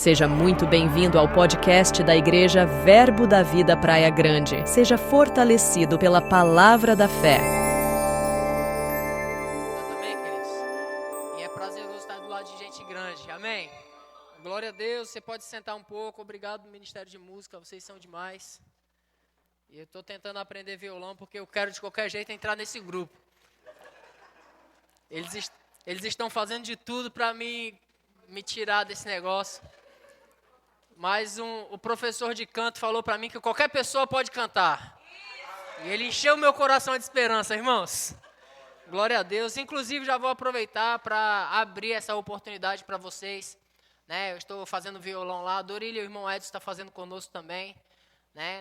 Seja muito bem-vindo ao podcast da Igreja Verbo da Vida Praia Grande. Seja fortalecido pela palavra da fé. Amém, queridos? E é prazeroso estar do lado de gente grande, amém? Glória a Deus, você pode sentar um pouco. Obrigado, Ministério de Música, vocês são demais. E eu estou tentando aprender violão porque eu quero de qualquer jeito entrar nesse grupo. Eles estão fazendo de tudo para me tirar desse negócio. Mas o professor de canto falou para mim que qualquer pessoa pode cantar. E ele encheu meu coração de esperança, irmãos. Glória a Deus. Inclusive, já vou aproveitar para abrir essa oportunidade para vocês. Eu estou fazendo violão lá. A Dorília e o irmão Edson estão fazendo conosco também.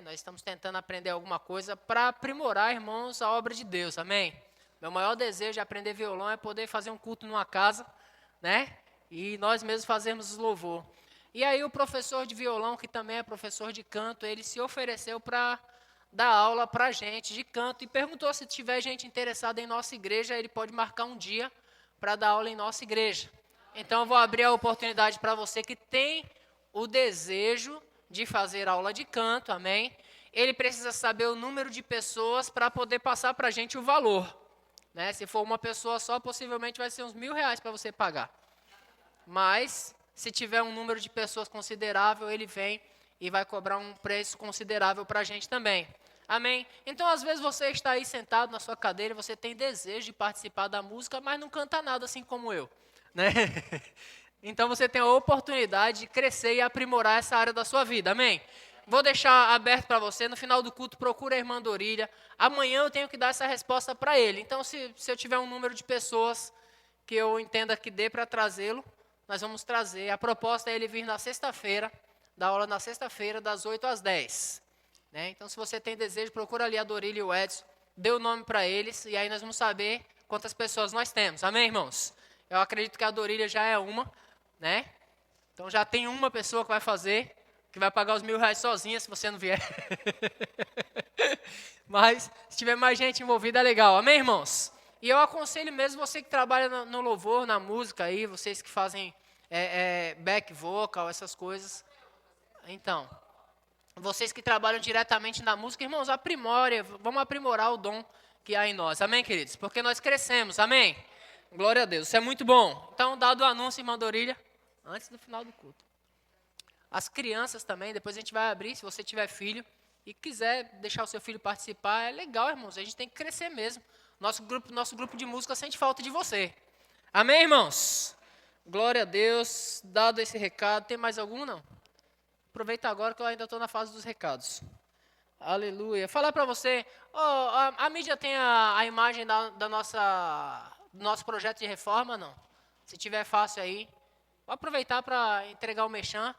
Nós estamos tentando aprender alguma coisa para aprimorar, irmãos, a obra de Deus. Amém? Meu maior desejo de aprender violão é poder fazer um culto numa casa, e nós mesmos fazermos louvor. E aí o professor de violão, que também é professor de canto, ele se ofereceu para dar aula para a gente de canto e perguntou se tiver gente interessada em nossa igreja, ele pode marcar um dia para dar aula em nossa igreja. Então eu vou abrir a oportunidade para você que tem o desejo de fazer aula de canto, amém? Ele precisa saber o número de pessoas para poder passar para a gente o valor. Se for uma pessoa só, possivelmente vai ser uns R$1.000 para você pagar. Mas se tiver um número de pessoas considerável, ele vem e vai cobrar um preço considerável para a gente também. Amém? Então, às vezes, você está aí sentado na sua cadeira, você tem desejo de participar da música, mas não canta nada assim como eu. Então, você tem a oportunidade de crescer e aprimorar essa área da sua vida. Amém? Vou deixar aberto para você. No final do culto, procura a irmã Dorília. Amanhã eu tenho que dar essa resposta para ele. Então, se eu tiver um número de pessoas que eu entenda que dê para trazê-lo, nós vamos trazer. A proposta é ele vir na sexta-feira, dar aula na sexta-feira, das 8 às 10. Então, se você tem desejo, procura ali a Dorília e o Edson, dê o nome para eles, e aí nós vamos saber quantas pessoas nós temos. Amém, irmãos? Eu acredito que a Dorília já é uma, Então, já tem uma pessoa que vai fazer, que vai pagar os R$1.000 sozinha, se você não vier. Mas, se tiver mais gente envolvida, é legal. Amém, irmãos? E eu aconselho mesmo você que trabalha no louvor, na música aí, vocês que fazem back vocal, essas coisas. Então, vocês que trabalham diretamente na música, irmãos, vamos aprimorar o dom que há em nós. Amém, queridos? Porque nós crescemos, amém? Glória a Deus, isso é muito bom. Então, dado o anúncio, irmã Dorília, antes do final do culto. As crianças também, depois a gente vai abrir, se você tiver filho e quiser deixar o seu filho participar, é legal, irmãos, a gente tem que crescer mesmo. Nosso grupo de música sente falta de você. Amém, irmãos? Glória a Deus. Dado esse recado, tem mais algum, não? Aproveita agora que eu ainda estou na fase dos recados. Aleluia. Falar para você, a mídia tem a imagem do nosso projeto de reforma, não? Se tiver fácil aí, vou aproveitar para entregar o merchan.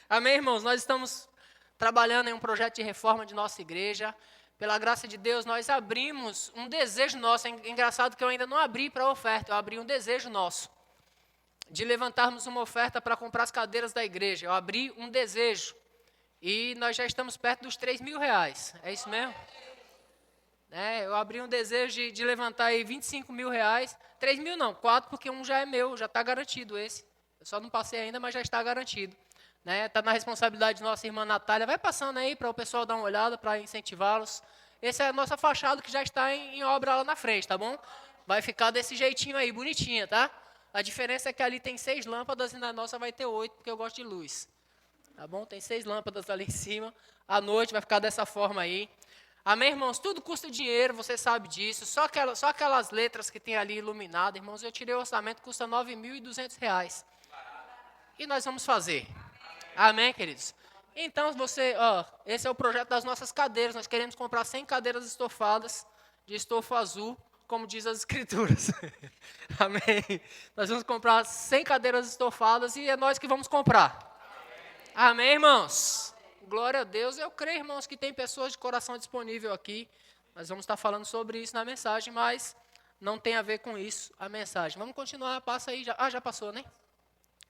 Amém, irmãos? Nós estamos trabalhando em um projeto de reforma de nossa igreja. Pela graça de Deus, nós abrimos um desejo nosso. É engraçado que eu ainda não abri para a oferta, eu abri um desejo nosso. De levantarmos uma oferta para comprar as cadeiras da igreja. Eu abri um desejo. E nós já estamos perto dos R$3.000. É isso mesmo? Eu abri um desejo de levantar aí R$25.000. 3.000 não, 4, porque um já é meu, já está garantido esse. Eu só não passei ainda, mas já está garantido. Está na responsabilidade de nossa irmã Natália. Vai passando aí para o pessoal dar uma olhada, para incentivá-los. Essa é a nossa fachada que já está em obra lá na frente, tá bom? Vai ficar desse jeitinho aí, bonitinha, tá? A diferença é que ali tem 6 lâmpadas e na nossa vai ter 8, porque eu gosto de luz. Tá bom? Tem 6 lâmpadas ali em cima. À noite vai ficar dessa forma aí. Amém, irmãos? Tudo custa dinheiro, você sabe disso. Só aquelas letras que tem ali iluminadas, irmãos, eu tirei o orçamento, custa R$9.200. E nós vamos fazer. Amém, queridos? Então, esse é o projeto das nossas cadeiras. Nós queremos comprar 100 cadeiras estofadas, de estofo azul, como diz as escrituras. Amém? Nós vamos comprar 100 cadeiras estofadas e é nós que vamos comprar. Amém, irmãos? Glória a Deus. Eu creio, irmãos, que tem pessoas de coração disponível aqui. Nós vamos estar falando sobre isso na mensagem, mas não tem a ver com isso a mensagem. Vamos continuar, passa aí. Já passou, né?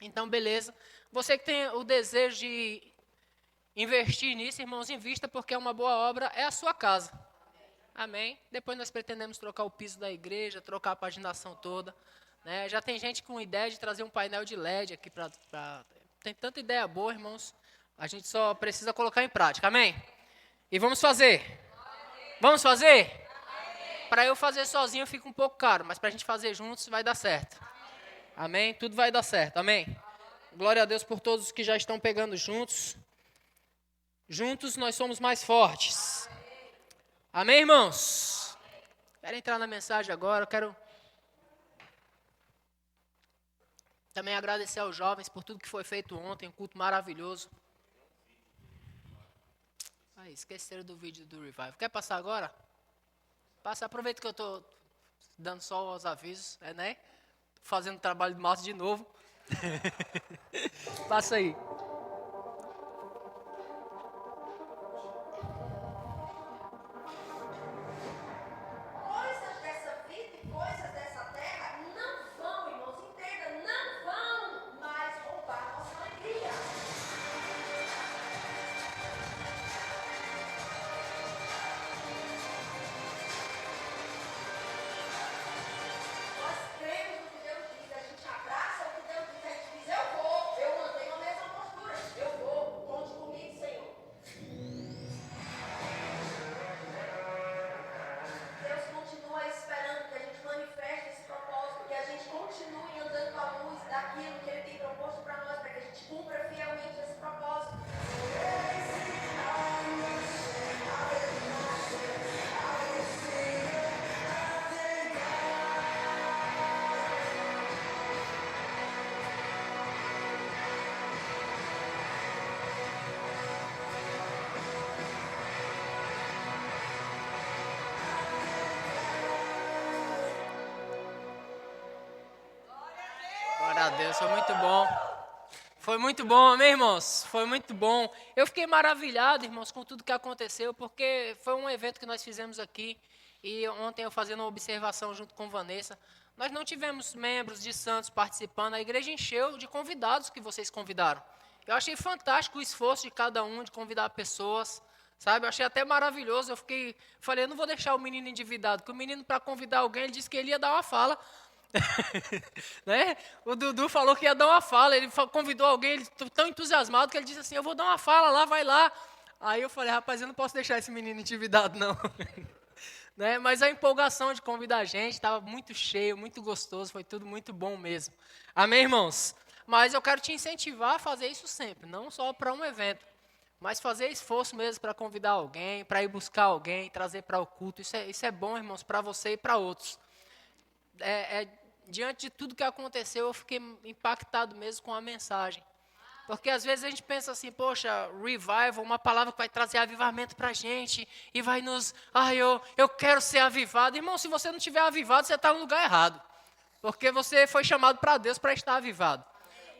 Então, beleza. Você que tem o desejo de investir nisso, irmãos, invista, porque é uma boa obra, é a sua casa. Amém? Depois nós pretendemos trocar o piso da igreja, trocar a paginação toda. né? Já tem gente com ideia de trazer um painel de LED aqui tem tanta ideia boa, irmãos. A gente só precisa colocar em prática, amém? E vamos fazer. Vamos fazer? Para eu fazer sozinho fica um pouco caro, mas para a gente fazer juntos vai dar certo. Amém? Tudo vai dar certo, amém? Glória a Deus por todos os que já estão pegando juntos. Juntos nós somos mais fortes. Amém, irmãos? Quero entrar na mensagem agora, quero também agradecer aos jovens por tudo que foi feito ontem, um culto maravilhoso. Aí, esqueceram do vídeo do Revival. Quer passar agora? Passa, aproveita que eu estou dando só os avisos, né? Fazendo trabalho de massa de novo. Passa aí. Coisas dessa vida e coisas dessa terra não vão, irmãos, entenda, não vão mais roubar nossa alegria. Nós cremos no que Deus diz, a gente abraça o que Deus diz, a gente diz, eu vou, eu mantenho a mesma postura, eu vou, conte comigo, Senhor. Deus continua esperando que a gente manifeste esse propósito, que a gente continue andando à luz daquilo que Ele tem proposto para nós, para que a gente cumpra fielmente esse propósito. Glória a Deus, foi muito bom. Foi muito bom, amém, irmãos? Foi muito bom. Eu fiquei maravilhado, irmãos, com tudo que aconteceu, porque foi um evento que nós fizemos aqui. E ontem eu fazendo uma observação junto com Vanessa. Nós não tivemos membros de Santos participando, a igreja encheu de convidados que vocês convidaram. Eu achei fantástico o esforço de cada um de convidar pessoas, sabe? Eu achei até maravilhoso. Falei, eu não vou deixar o menino endividado, porque o menino, para convidar alguém, ele disse que ele ia dar uma fala. Né? O Dudu falou que ia dar uma fala, ele convidou alguém, ele tão entusiasmado que ele disse assim, eu vou dar uma fala lá, vai lá. Aí eu falei, rapaz, eu não posso deixar esse menino endividado não. Né? Mas a empolgação de convidar a gente, estava muito cheio, muito gostoso, foi tudo muito bom mesmo. Amém, irmãos? Mas eu quero te incentivar a fazer isso sempre, não só para um evento, mas fazer esforço mesmo para convidar alguém, para ir buscar alguém, trazer para o culto. Isso é bom, irmãos, para você e para outros. Diante de tudo que aconteceu, eu fiquei impactado mesmo com a mensagem. Porque às vezes a gente pensa assim, poxa, revival, uma palavra que vai trazer avivamento para a gente, e vai nos, eu quero ser avivado. Irmão, se você não estiver avivado, você está no lugar errado. Porque você foi chamado para Deus para estar avivado.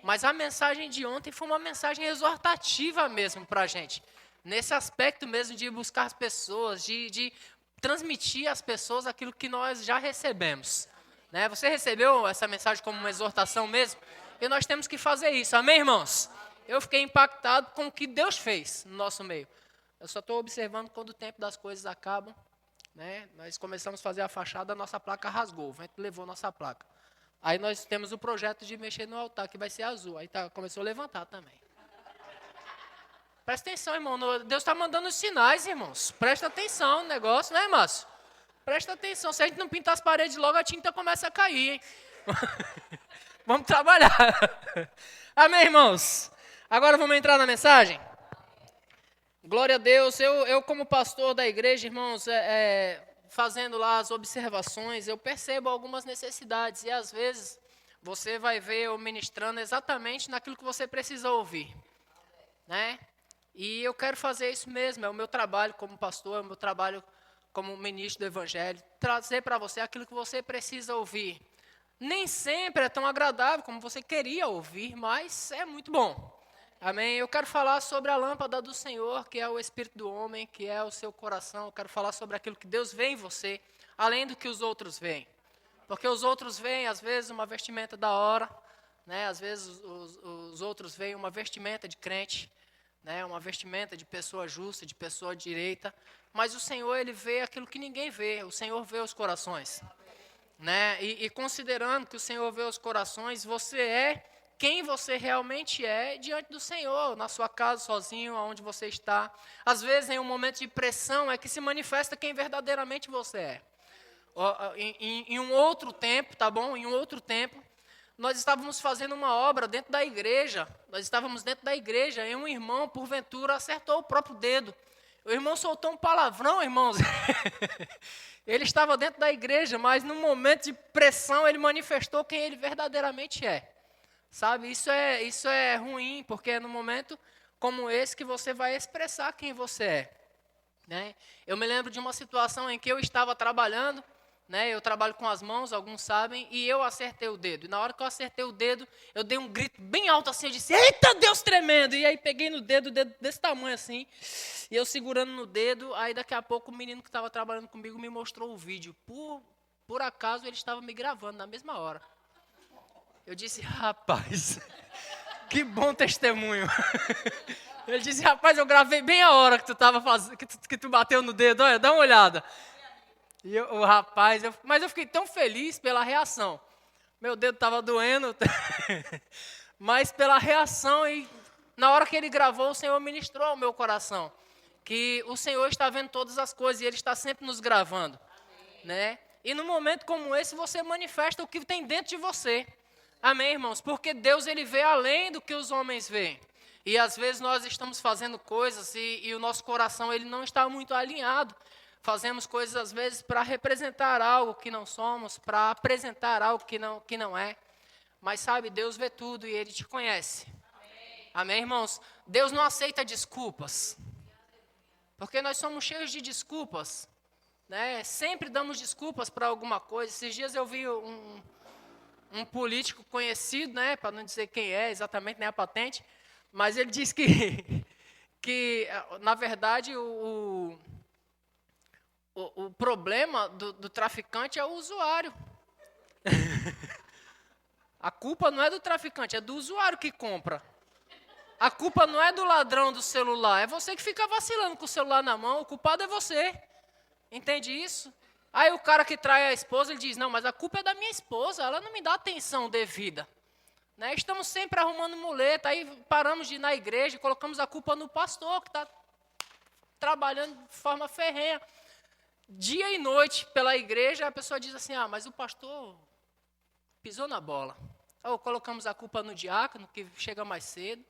Mas a mensagem de ontem foi uma mensagem exortativa mesmo para a gente. Nesse aspecto mesmo de buscar as pessoas, de transmitir às pessoas aquilo que nós já recebemos. Né? Você recebeu essa mensagem como uma exortação mesmo? E nós temos que fazer isso, amém, irmãos? Eu fiquei impactado com o que Deus fez no nosso meio. Eu só estou observando quando o tempo das coisas acabam. Né? Nós começamos a fazer a fachada, a nossa placa rasgou, o vento levou nossa placa. Aí nós temos o projeto de mexer no altar, que vai ser azul. Aí começou a levantar também. Presta atenção, irmão. Deus está mandando os sinais, irmãos. Presta atenção no negócio, né, Márcio? Presta atenção. Se a gente não pintar as paredes logo, a tinta começa a cair, hein? Vamos trabalhar. Amém, irmãos? Agora vamos entrar na mensagem? Glória a Deus. Eu como pastor da igreja, irmãos, fazendo lá as observações, eu percebo algumas necessidades. E às vezes você vai ver eu ministrando exatamente naquilo que você precisa ouvir. Né? E eu quero fazer isso mesmo. É o meu trabalho como pastor, é o meu trabalho como ministro do Evangelho. Trazer para você aquilo que você precisa ouvir. Nem sempre é tão agradável como você queria ouvir, mas é muito bom. Amém? Eu quero falar sobre a lâmpada do Senhor, que é o Espírito do homem, que é o seu coração. Eu quero falar sobre aquilo que Deus vê em você, além do que os outros veem. Porque os outros veem, às vezes, uma vestimenta da hora, né? Às vezes os outros veem uma vestimenta de crente, né? Uma vestimenta de pessoa justa, de pessoa direita. Mas o Senhor, Ele vê aquilo que ninguém vê. O Senhor vê os corações. né? E considerando que o Senhor vê os corações, você é quem você realmente é diante do Senhor, na sua casa, sozinho, aonde você está. Às vezes, em um momento de pressão, é que se manifesta quem verdadeiramente você é. Em um outro tempo, tá bom? Em um outro tempo, nós estávamos fazendo uma obra dentro da igreja. Nós estávamos dentro da igreja e um irmão, porventura, acertou o próprio dedo. O irmão soltou um palavrão, irmãos. Ele estava dentro da igreja, mas num momento de pressão, ele manifestou quem ele verdadeiramente é. Sabe, isso é ruim, porque é num momento como esse que você vai expressar quem você é. Né? Eu me lembro de uma situação em que eu estava trabalhando, né? Eu trabalho com as mãos, alguns sabem, e eu acertei o dedo. E na hora que eu acertei o dedo, eu dei um grito bem alto assim, eu disse, eita Deus tremendo! E aí peguei no dedo, o dedo desse tamanho assim, e eu segurando no dedo, aí daqui a pouco o menino que estava trabalhando comigo me mostrou o vídeo. Por acaso ele estava me gravando na mesma hora. Eu disse, rapaz, que bom testemunho. Ele disse, rapaz, eu gravei bem a hora que tu tava que tu bateu no dedo, olha, dá uma olhada. E o rapaz, mas eu fiquei tão feliz pela reação. Meu dedo estava doendo, mas pela reação e na hora que ele gravou, o Senhor ministrou ao meu coração. Que o Senhor está vendo todas as coisas e Ele está sempre nos gravando. Né? E num momento como esse, você manifesta o que tem dentro de você. Amém, irmãos? Porque Deus, Ele vê além do que os homens veem. E às vezes nós estamos fazendo coisas e o nosso coração ele não está muito alinhado. Fazemos coisas às vezes para representar algo que não somos, para apresentar algo que não é. Mas sabe, Deus vê tudo e Ele te conhece. Amém, irmãos? Deus não aceita desculpas. Porque nós somos cheios de desculpas. Né? Sempre damos desculpas para alguma coisa. Esses dias eu vi um político conhecido, né, para não dizer quem é exatamente, nem a patente, mas ele diz que na verdade, o problema do traficante é o usuário. A culpa não é do traficante, é do usuário que compra. A culpa não é do ladrão do celular, é você que fica vacilando com o celular na mão, o culpado é você. Entende isso? Aí o cara que trai a esposa, ele diz, não, mas a culpa é da minha esposa, ela não me dá atenção devida. Né? Estamos sempre arrumando muleta, aí paramos de ir na igreja e colocamos a culpa no pastor, que está trabalhando de forma ferrenha. Dia e noite pela igreja, a pessoa diz assim, mas o pastor pisou na bola. Ou colocamos a culpa no diácono, que chega mais cedo,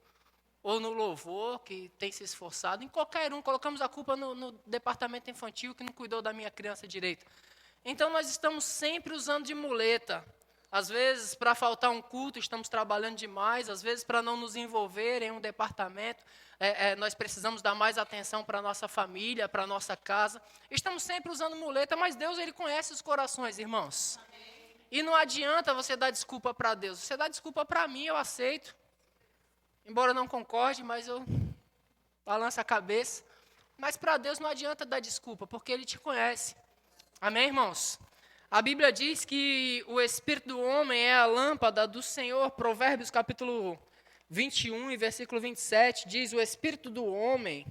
ou no louvor, que tem se esforçado, em qualquer um, colocamos a culpa no departamento infantil, que não cuidou da minha criança direito. Então, nós estamos sempre usando de muleta. Às vezes, para faltar um culto, estamos trabalhando demais, às vezes, para não nos envolver em um departamento, nós precisamos dar mais atenção para a nossa família, para a nossa casa. Estamos sempre usando muleta, mas Deus, Ele conhece os corações, irmãos. E não adianta você dar desculpa para Deus, você dá desculpa para mim, eu aceito. Embora eu não concorde, mas eu balanço a cabeça. Mas para Deus não adianta dar desculpa, porque Ele te conhece. Amém, irmãos? A Bíblia diz que o espírito do homem é a lâmpada do Senhor. Provérbios capítulo 21 e versículo 27 diz, o espírito do homem,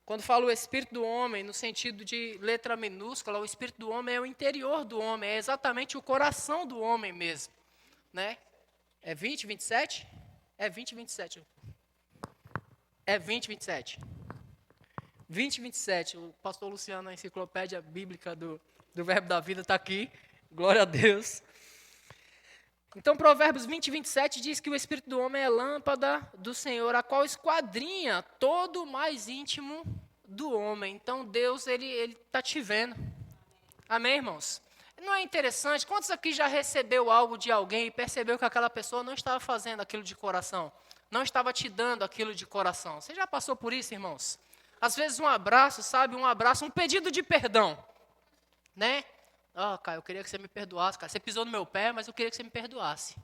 quando fala o espírito do homem, no sentido de letra minúscula, o espírito do homem é o interior do homem, é exatamente o coração do homem mesmo. Né? É 20, 27? É 20, 27. É 20, 27. 20, 27. O pastor Luciano, a enciclopédia bíblica do Verbo da Vida, está aqui. Glória a Deus. Então, Provérbios 20, 27 diz que o espírito do homem é lâmpada do Senhor, a qual esquadrinha todo o mais íntimo do homem. Então, Deus, Ele está te vendo. Amém, irmãos? Não é interessante? Quantos aqui já recebeu algo de alguém e percebeu que aquela pessoa não estava fazendo aquilo de coração? Não estava te dando aquilo de coração? Você já passou por isso, irmãos? Às vezes um abraço, sabe? Um abraço, um pedido de perdão. Né? Cara, eu queria que você me perdoasse, cara. Você pisou no meu pé, mas eu queria que você me perdoasse.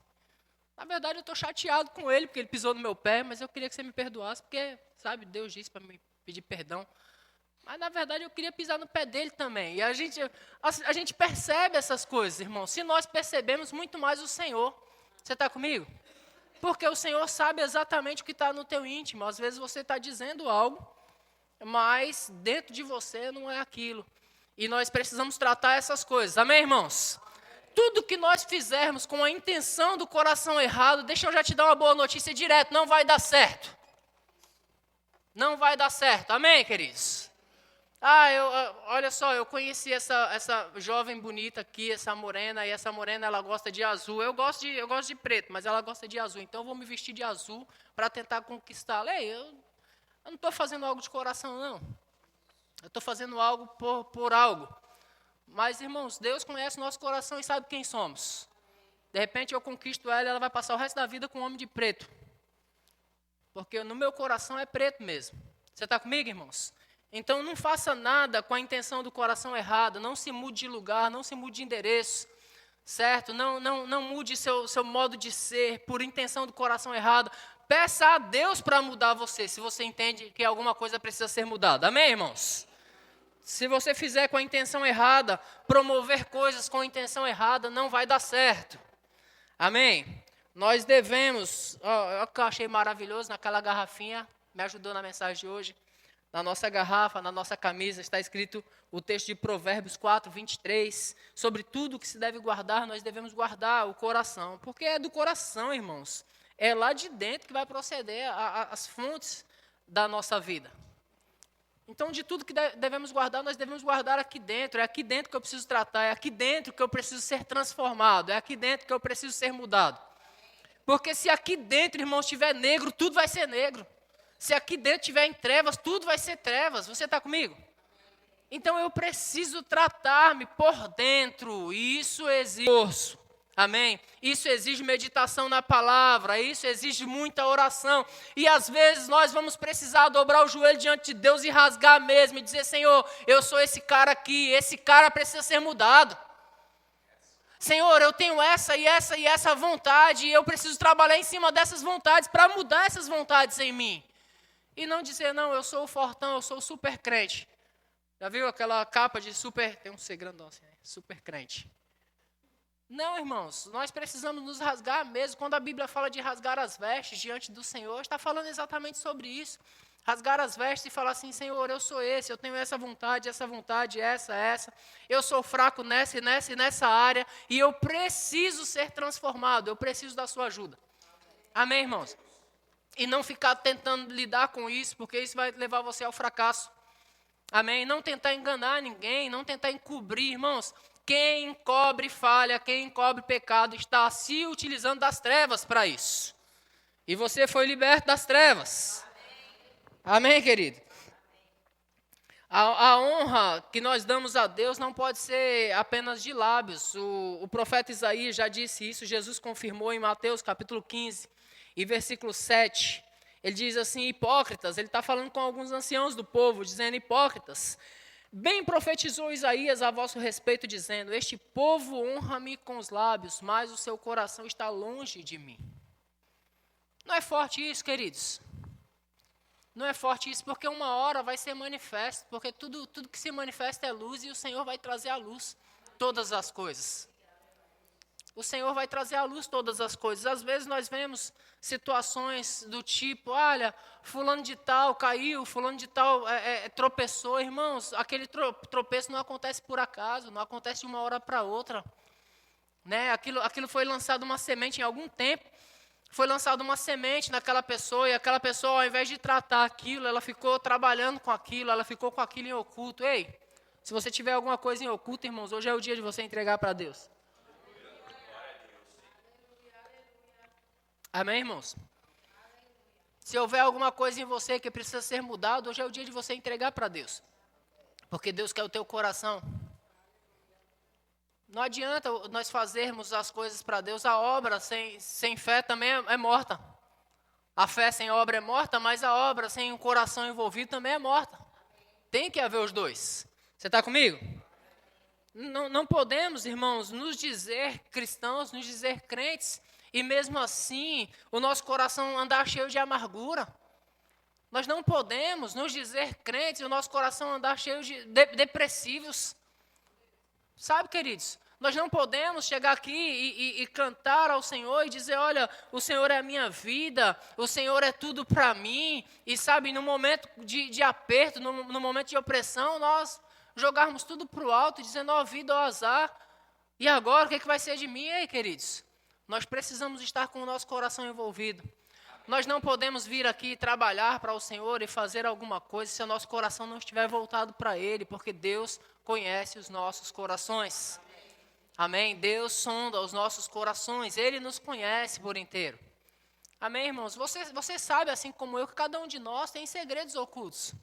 Na verdade, eu estou chateado com ele, porque ele pisou no meu pé, mas eu queria que você me perdoasse, porque, sabe, Deus disse para me pedir perdão. Mas, na verdade, eu queria pisar no pé dele também. E a gente percebe essas coisas, irmão. Se nós percebemos, muito mais o Senhor. Você está comigo? Porque o Senhor sabe exatamente o que está no teu íntimo. Às vezes você está dizendo algo, mas dentro de você não é aquilo. E nós precisamos tratar essas coisas. Amém, irmãos? tudo que nós fizermos com a intenção do coração errado, deixa eu já te dar uma boa notícia direto, não vai dar certo. Não vai dar certo, amém, queridos? Olha só, eu conheci essa jovem bonita aqui, essa morena, e essa morena ela gosta de azul. Eu gosto de preto, mas ela gosta de azul, então eu vou me vestir de azul para tentar conquistá-la. Ei, eu não estou fazendo algo de coração, não. Eu estou fazendo algo por algo. Mas, irmãos, Deus conhece o nosso coração e sabe quem somos. De repente eu conquisto ela e ela vai passar o resto da vida com um homem de preto. Porque no meu coração é preto mesmo. Você está comigo, irmãos? Então não faça nada com a intenção do coração errado. Não se mude de lugar, não se mude de endereço. Certo? Não mude seu modo de ser por intenção do coração errado. Peça a Deus para mudar você, se você entende que alguma coisa precisa ser mudada. Amém, irmãos? Se você fizer com a intenção errada, promover coisas com a intenção errada, não vai dar certo. Amém? Nós devemos, o que eu achei maravilhoso naquela garrafinha, me ajudou na mensagem de hoje. Na nossa garrafa, na nossa camisa, está escrito o texto de Provérbios 4, 23. Sobre tudo que se deve guardar, nós devemos guardar o coração. Porque é do coração, irmãos. É lá de dentro que vai proceder as fontes da nossa vida. Então, de tudo que devemos guardar, nós devemos guardar aqui dentro. É aqui dentro que eu preciso tratar, é aqui dentro que eu preciso ser transformado, é aqui dentro que eu preciso ser mudado. Porque se aqui dentro, irmãos, estiver negro, tudo vai ser negro. Se aqui dentro estiver em trevas, tudo vai ser trevas. Você está comigo? Então, eu preciso tratar-me por dentro. E isso exige esforço. Amém? Isso exige meditação na palavra, isso exige muita oração. E às vezes nós vamos precisar dobrar o joelho diante de Deus e rasgar mesmo, e dizer, Senhor, eu sou esse cara aqui, esse cara precisa ser mudado. Senhor, eu tenho essa e essa e essa vontade, e eu preciso trabalhar em cima dessas vontades para mudar essas vontades em mim. E não dizer, não, eu sou o fortão, eu sou o super crente. Já viu aquela capa de super, tem um C grandão assim, super crente. Não, irmãos, nós precisamos nos rasgar mesmo. Quando a Bíblia fala de rasgar as vestes diante do Senhor, está falando exatamente sobre isso. Rasgar as vestes e falar assim, Senhor, eu sou esse, eu tenho essa vontade, essa. Eu sou fraco nessa e nessa área, e eu preciso ser transformado, eu preciso da sua ajuda. Amém, irmãos? E não ficar tentando lidar com isso, porque isso vai levar você ao fracasso. Amém? Não tentar enganar ninguém, não tentar encobrir, irmãos. Quem encobre falha, quem encobre pecado, está se utilizando das trevas para isso. E você foi liberto das trevas. Amém, querido? A honra que nós damos a Deus não pode ser apenas de lábios. O profeta Isaías já disse isso, Jesus confirmou em Mateus capítulo 15 e versículo 7. Ele diz assim, hipócritas, ele está falando com alguns anciãos do povo, dizendo, hipócritas, bem profetizou Isaías a vosso respeito, dizendo, este povo honra-me com os lábios, mas o seu coração está longe de mim. Não é forte isso, queridos? Não é forte isso, porque uma hora vai ser manifesto, porque tudo que se manifesta é luz, e o Senhor vai trazer à luz todas as coisas. O Senhor vai trazer à luz todas as coisas. Às vezes nós vemos situações do tipo, olha, fulano de tal caiu, fulano de tal tropeçou. Irmãos, aquele tropeço não acontece por acaso, não acontece de uma hora para outra. Né? Aquilo foi lançado uma semente em algum tempo. Foi lançada uma semente naquela pessoa, e aquela pessoa, ao invés de tratar aquilo, ela ficou trabalhando com aquilo, ela ficou com aquilo em oculto. Ei, se você tiver alguma coisa em oculto, irmãos, hoje é o dia de você entregar para Deus. Amém, irmãos? Se houver alguma coisa em você que precisa ser mudado, hoje é o dia de você entregar para Deus. Porque Deus quer o teu coração. Não adianta nós fazermos as coisas para Deus. A obra sem fé também é morta. A fé sem obra é morta, mas a obra sem o coração envolvido também é morta. Tem que haver os dois. Você está comigo? Não podemos, irmãos, nos dizer cristãos, nos dizer crentes, e mesmo assim o nosso coração andar cheio de amargura. Nós não podemos nos dizer crentes e o nosso coração andar cheio de depressivos. Sabe, queridos, nós não podemos chegar aqui e cantar ao Senhor e dizer, olha, o Senhor é a minha vida, o Senhor é tudo para mim. E sabe, no momento de aperto, no momento de opressão, nós jogarmos tudo para o alto, dizendo, ó vida, ó azar. E agora, o que vai ser de mim? Ei, queridos, nós precisamos estar com o nosso coração envolvido. Nós não podemos vir aqui trabalhar para o Senhor e fazer alguma coisa se o nosso coração não estiver voltado para Ele, porque Deus conhece os nossos corações. Amém? Deus sonda os nossos corações, Ele nos conhece por inteiro. Amém, irmãos? Você sabe, assim como eu, que cada um de nós tem segredos ocultos.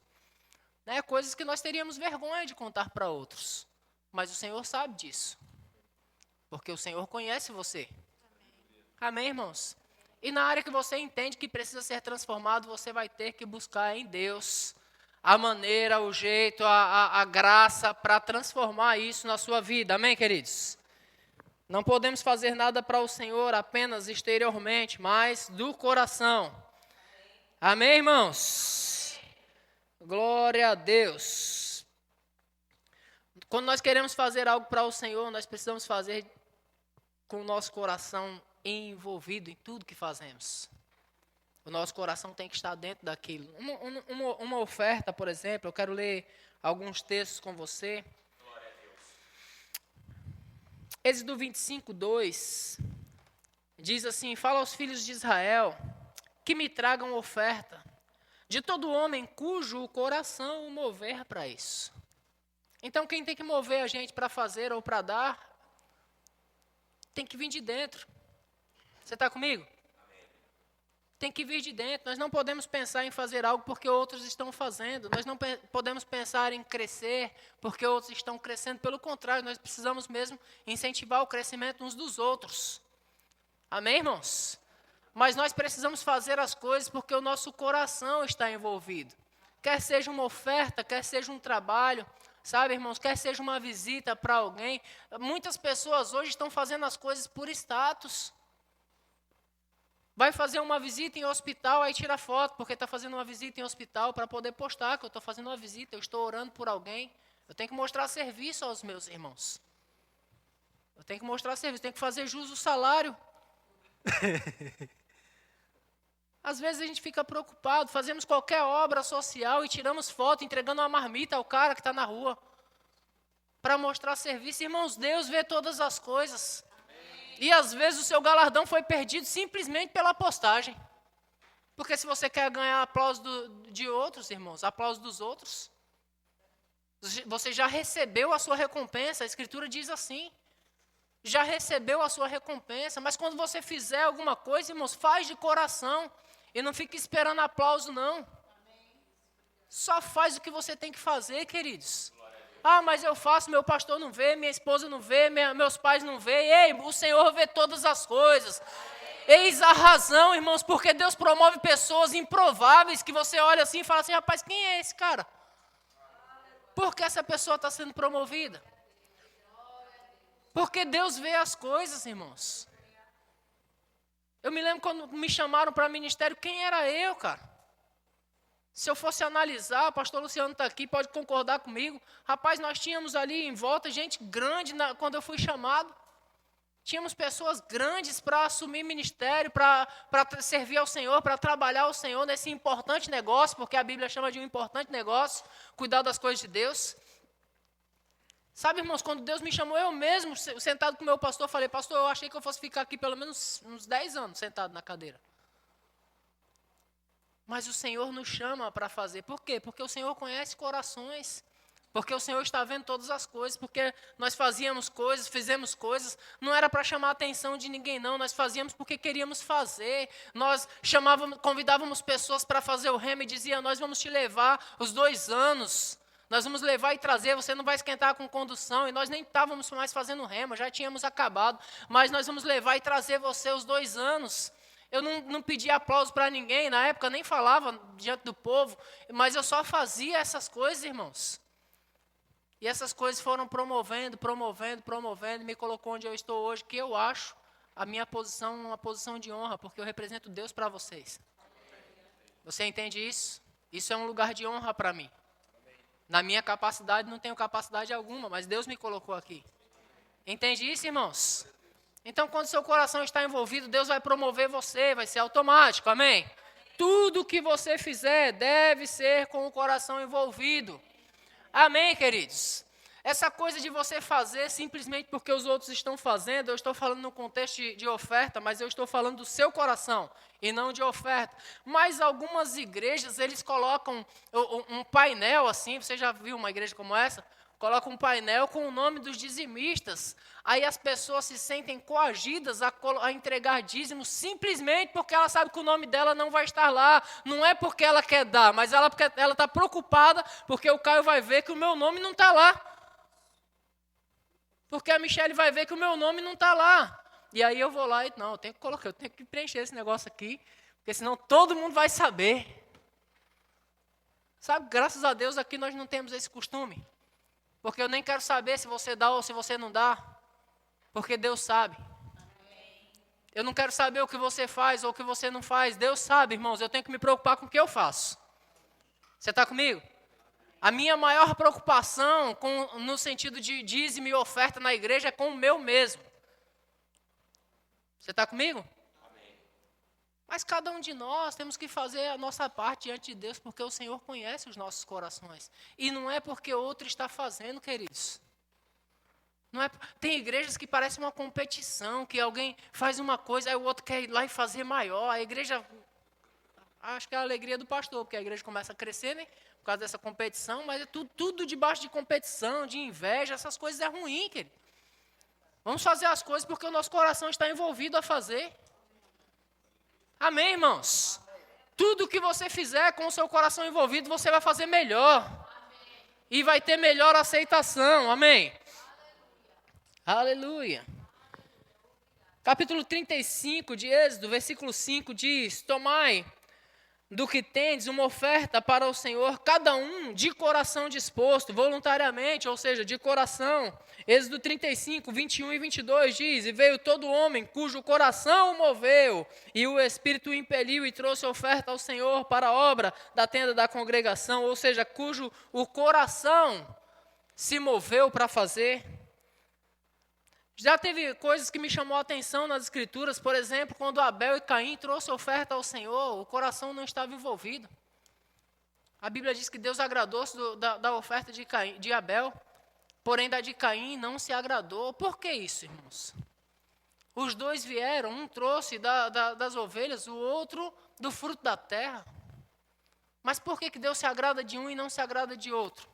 Né? Coisas que nós teríamos vergonha de contar para outros. Mas o Senhor sabe disso. Porque o Senhor conhece você. Amém, irmãos? E na área que você entende que precisa ser transformado, você vai ter que buscar em Deus a maneira, o jeito, a graça para transformar isso na sua vida. Amém, queridos? Não podemos fazer nada para o Senhor apenas exteriormente, mas do coração. Amém, irmãos? Glória a Deus. Quando nós queremos fazer algo para o Senhor, nós precisamos fazer com o nosso coração envolvido em tudo que fazemos. O nosso coração tem que estar dentro daquilo. Uma oferta, por exemplo, eu quero ler alguns textos com você. Êxodo 25, 2, diz assim: fala aos filhos de Israel que me tragam oferta de todo homem cujo coração o mover para isso. Então quem tem que mover a gente para fazer ou para dar, tem que vir de dentro. Você está comigo? Tem que vir de dentro. Nós não podemos pensar em fazer algo porque outros estão fazendo. Nós não podemos pensar em crescer porque outros estão crescendo. Pelo contrário, nós precisamos mesmo incentivar o crescimento uns dos outros. Amém, irmãos? Mas nós precisamos fazer as coisas porque o nosso coração está envolvido. Quer seja uma oferta, quer seja um trabalho, sabe, irmãos? Quer seja uma visita para alguém. Muitas pessoas hoje estão fazendo as coisas por status. Vai fazer uma visita em hospital, aí tira foto, porque está fazendo uma visita em hospital para poder postar que eu estou fazendo uma visita, eu estou orando por alguém. Eu tenho que mostrar serviço aos meus irmãos. Eu tenho que mostrar serviço, tenho que fazer jus ao salário. Às vezes a gente fica preocupado, fazemos qualquer obra social e tiramos foto, entregando uma marmita ao cara que está na rua, para mostrar serviço. Irmãos, Deus vê todas as coisas. E às vezes o seu galardão foi perdido simplesmente pela postagem. Porque se você quer ganhar aplauso de outros, irmãos, aplauso dos outros, você já recebeu a sua recompensa. A Escritura diz assim: já recebeu a sua recompensa. Mas quando você fizer alguma coisa, irmãos, faz de coração. E não fique esperando aplauso, não. Só faz o que você tem que fazer, queridos. Ah, mas eu faço, meu pastor não vê, minha esposa não vê, meus pais não vê. Ei, o Senhor vê todas as coisas. Eis a razão, irmãos, porque Deus promove pessoas improváveis que você olha assim e fala assim: rapaz, quem é esse cara? Por que essa pessoa está sendo promovida? Porque Deus vê as coisas, irmãos. Eu me lembro quando me chamaram para ministério, quem era eu, cara? Se eu fosse analisar, o pastor Luciano está aqui, pode concordar comigo. Rapaz, nós tínhamos ali em volta gente grande quando eu fui chamado. Tínhamos pessoas grandes para assumir ministério, para servir ao Senhor, para trabalhar ao Senhor nesse importante negócio, porque a Bíblia chama de um importante negócio, cuidar das coisas de Deus. Sabe, irmãos, quando Deus me chamou, eu mesmo, sentado com o meu pastor, falei: pastor, eu achei que eu fosse ficar aqui pelo menos uns 10 anos sentado na cadeira. Mas o Senhor nos chama para fazer. Por quê? Porque o Senhor conhece corações. Porque o Senhor está vendo todas as coisas. Porque nós fazíamos coisas, fizemos coisas. Não era para chamar a atenção de ninguém, não. Nós fazíamos porque queríamos fazer. Nós convidávamos pessoas para fazer o rema e dizia: nós vamos te levar os 2 anos. Nós vamos levar e trazer, você não vai esquentar com condução. E nós nem estávamos mais fazendo rema, já tínhamos acabado. Mas nós vamos levar e trazer você os 2 anos. Eu não pedia aplauso para ninguém, na época nem falava diante do povo, mas eu só fazia essas coisas, irmãos. E essas coisas foram promovendo, me colocou onde eu estou hoje, que eu acho a minha posição uma posição de honra, porque eu represento Deus para vocês. Você entende isso? Isso é um lugar de honra para mim. Na minha capacidade, não tenho capacidade alguma, mas Deus me colocou aqui. Entende isso, irmãos? Então, quando seu coração está envolvido, Deus vai promover você, vai ser automático, amém? Tudo que você fizer deve ser com o coração envolvido. Amém, queridos? Essa coisa de você fazer simplesmente porque os outros estão fazendo, eu estou falando no contexto de oferta, mas eu estou falando do seu coração e não de oferta. Mas algumas igrejas, eles colocam um painel assim, você já viu uma igreja como essa? Coloca um painel com o nome dos dizimistas. Aí as pessoas se sentem coagidas a entregar dízimo simplesmente porque ela sabe que o nome dela não vai estar lá. Não é porque ela quer dar, mas porque ela está preocupada porque o Caio vai ver que o meu nome não está lá. Porque a Michelle vai ver que o meu nome não está lá. E aí eu vou lá e, não, eu tenho que preencher esse negócio aqui, porque senão todo mundo vai saber. Sabe, graças a Deus aqui nós não temos esse costume. Porque eu nem quero saber se você dá ou se você não dá. Porque Deus sabe. Eu não quero saber o que você faz ou o que você não faz. Deus sabe, irmãos, eu tenho que me preocupar com o que eu faço. Você está comigo? A minha maior preocupação no sentido de dízimo e oferta na igreja é com o meu mesmo. Você está comigo? Amém. Mas cada um de nós temos que fazer a nossa parte diante de Deus, porque o Senhor conhece os nossos corações. E não é porque outro está fazendo, queridos. Não é, tem igrejas que parecem uma competição, que alguém faz uma coisa, aí o outro quer ir lá e fazer maior. A igreja, acho que é a alegria do pastor, porque a igreja começa a crescer, né? Por causa dessa competição, mas é tudo debaixo de competição, de inveja, essas coisas é ruim, querido. Vamos fazer as coisas porque o nosso coração está envolvido a fazer. Amém, irmãos? Tudo que você fizer com o seu coração envolvido, você vai fazer melhor. E vai ter melhor aceitação. Amém? Aleluia. Capítulo 35 de Êxodo, versículo 5 diz: tomai do que tendes uma oferta para o Senhor, cada um de coração disposto, voluntariamente, ou seja, de coração. Êxodo 35, 21 e 22 diz: e veio todo homem cujo coração o moveu, e o Espírito o impeliu e trouxe oferta ao Senhor para a obra da tenda da congregação, ou seja, cujo o coração se moveu para fazer. Já teve coisas que me chamou a atenção nas Escrituras, por exemplo, quando Abel e Caim trouxeram oferta ao Senhor, o coração não estava envolvido. A Bíblia diz que Deus agradou-se da oferta de Abel, porém da de Caim não se agradou. Por que isso, irmãos? Os dois vieram, um trouxe das ovelhas, o outro do fruto da terra. Mas por que Deus se agrada de um e não se agrada de outro?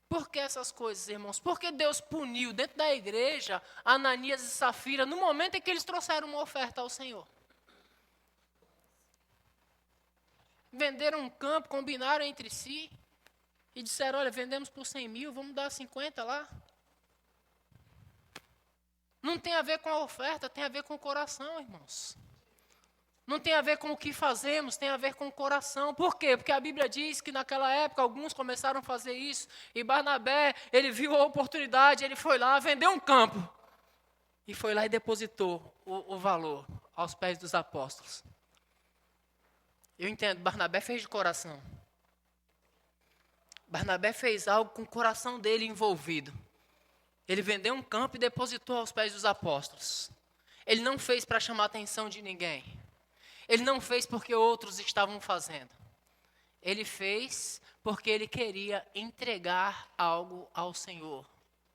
Por que essas coisas, irmãos? Porque Deus puniu dentro da igreja Ananias e Safira no momento em que eles trouxeram uma oferta ao Senhor. Venderam um campo, combinaram entre si e disseram: olha, vendemos por 100 mil, vamos dar 50 lá. Não tem a ver com a oferta, tem a ver com o coração, irmãos. Não tem a ver com o que fazemos, tem a ver com o coração. Por quê? Porque a Bíblia diz que naquela época alguns começaram a fazer isso. E Barnabé, ele viu a oportunidade, ele foi lá, vendeu um campo. E foi lá e depositou o valor aos pés dos apóstolos. Eu entendo, Barnabé fez de coração. Barnabé fez algo com o coração dele envolvido. Ele vendeu um campo e depositou aos pés dos apóstolos. Ele não fez para chamar a atenção de ninguém. Ele não fez porque outros estavam fazendo. Ele fez porque ele queria entregar algo ao Senhor.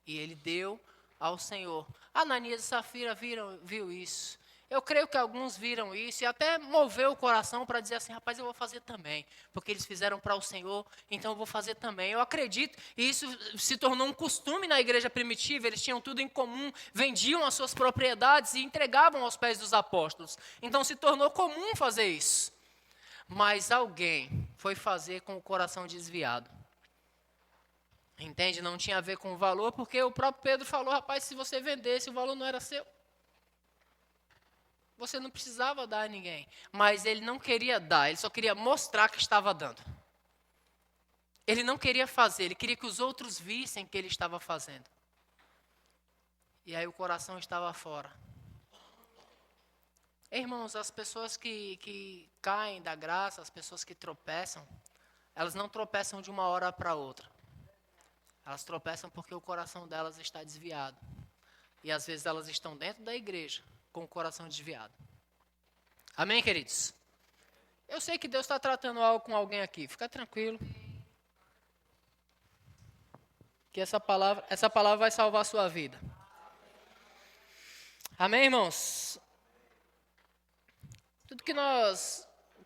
E ele deu ao Senhor. Ananias e Safira viu isso. Eu creio que alguns viram isso e até moveu o coração para dizer assim: rapaz, eu vou fazer também. Porque eles fizeram para o Senhor, então eu vou fazer também. Eu acredito, e isso se tornou um costume na igreja primitiva. Eles tinham tudo em comum, vendiam as suas propriedades e entregavam aos pés dos apóstolos. Então se tornou comum fazer isso. Mas alguém foi fazer com o coração desviado. Entende? Não tinha a ver com o valor, porque o próprio Pedro falou: rapaz, se você vendesse, o valor não era seu. Você não precisava dar a ninguém. Mas ele não queria dar, ele só queria mostrar que estava dando. Ele não queria fazer, ele queria que os outros vissem que ele estava fazendo. E aí o coração estava fora. Irmãos, as pessoas que caem da graça, as pessoas que tropeçam, elas não tropeçam de uma hora para outra. Elas tropeçam porque o coração delas está desviado. E às vezes elas estão dentro da igreja com o coração desviado. Amém, queridos? Eu sei que Deus está tratando algo com alguém aqui. Fica tranquilo. que essa palavra vai salvar a sua vida. Amém, irmãos? Tudo que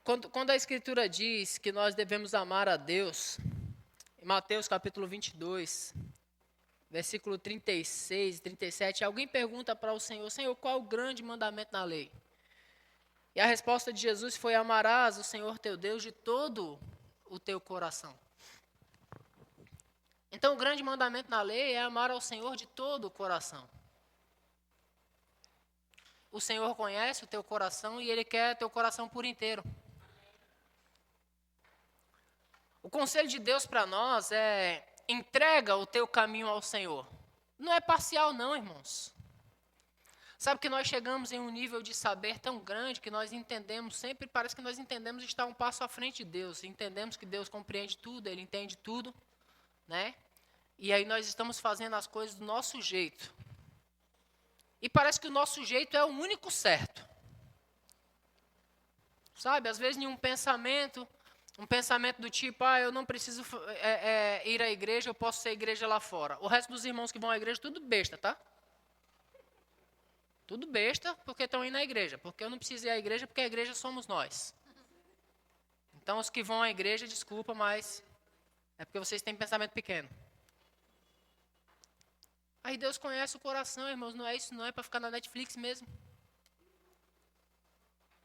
quando a Escritura diz que nós devemos amar a Deus, em Mateus capítulo 22, versículo 36 e 37, alguém pergunta para o Senhor, Senhor, qual é o grande mandamento na lei? E a resposta de Jesus foi, amarás o Senhor teu Deus de todo o teu coração. Então, o grande mandamento na lei é amar ao Senhor de todo o coração. O Senhor conhece o teu coração e Ele quer teu coração por inteiro. O conselho de Deus para nós é, entrega o teu caminho ao Senhor. Não é parcial não, irmãos. Sabe que nós chegamos em um nível de saber tão grande que nós entendemos, sempre parece que nós entendemos estar um passo à frente de Deus. Entendemos que Deus compreende tudo, Ele entende tudo, né? E aí nós estamos fazendo as coisas do nosso jeito. E parece que o nosso jeito é o único certo. Sabe, às vezes em um pensamento do tipo, eu não preciso ir à igreja, eu posso ser igreja lá fora. O resto dos irmãos que vão à igreja, tudo besta, tá? Tudo besta porque estão indo à igreja. Porque eu não preciso ir à igreja, porque a igreja somos nós. Então os que vão à igreja, desculpa, mas é porque vocês têm pensamento pequeno. Aí Deus conhece o coração, irmãos, não é isso, não é para ficar na Netflix mesmo.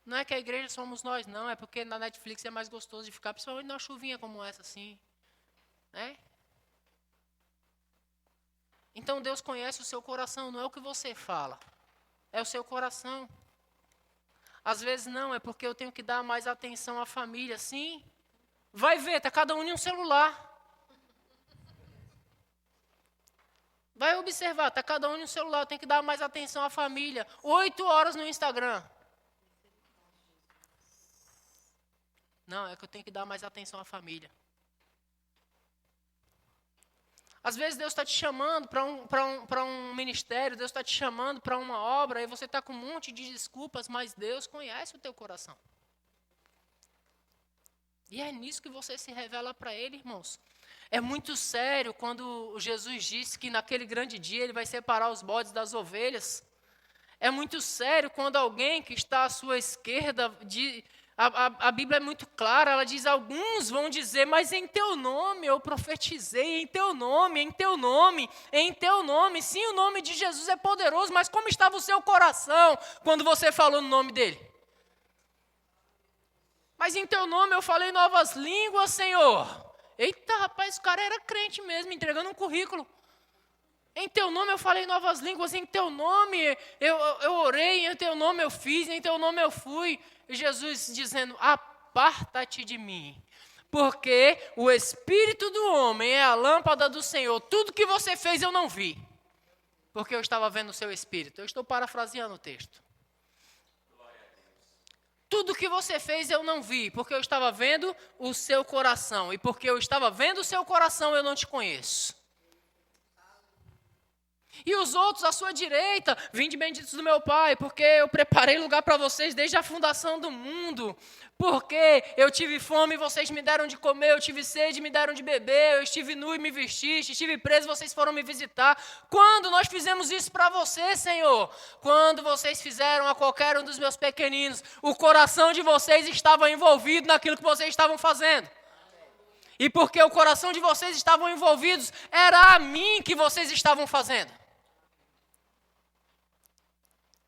Não é que a igreja somos nós, não, é porque na Netflix é mais gostoso de ficar, principalmente numa chuvinha como essa, assim, né? Então Deus conhece o seu coração, não é o que você fala, é o seu coração. Às vezes não, é porque eu tenho que dar mais atenção à família, sim. Vai ver, está cada um em um celular. Vai observar, está cada um no celular, eu tenho que dar mais atenção à família. 8 horas no Instagram. Não, é que eu tenho que dar mais atenção à família. Às vezes Deus está te chamando para um ministério, Deus está te chamando para uma obra, e você está com um monte de desculpas, mas Deus conhece o teu coração. E é nisso que você se revela para Ele, irmãos. É muito sério quando Jesus disse que naquele grande dia Ele vai separar os bodes das ovelhas. É muito sério quando alguém que está à sua esquerda, a Bíblia é muito clara, ela diz, alguns vão dizer, mas em teu nome eu profetizei, em teu nome, em teu nome, em teu nome. Sim, o nome de Jesus é poderoso, mas como estava o seu coração quando você falou no nome dele? Mas em teu nome eu falei novas línguas, Senhor. Eita, rapaz, o cara era crente mesmo, entregando um currículo. Em teu nome eu falei novas línguas, em teu nome eu orei, em teu nome eu fiz, em teu nome eu fui. E Jesus dizendo, aparta-te de mim, porque o Espírito do homem é a lâmpada do Senhor. Tudo que você fez eu não vi, porque eu estava vendo o seu Espírito. Eu estou parafraseando o texto. Tudo que você fez eu não vi, porque eu estava vendo o seu coração. E porque eu estava vendo o seu coração, eu não te conheço. E os outros à sua direita, vinde benditos do meu Pai, porque eu preparei lugar para vocês desde a fundação do mundo. Porque eu tive fome e vocês me deram de comer, eu tive sede e me deram de beber, eu estive nu e me vestiste, estive preso e vocês foram me visitar. Quando nós fizemos isso para você, Senhor? Quando vocês fizeram a qualquer um dos meus pequeninos, o coração de vocês estava envolvido naquilo que vocês estavam fazendo. E porque o coração de vocês estavam envolvidos, era a mim que vocês estavam fazendo.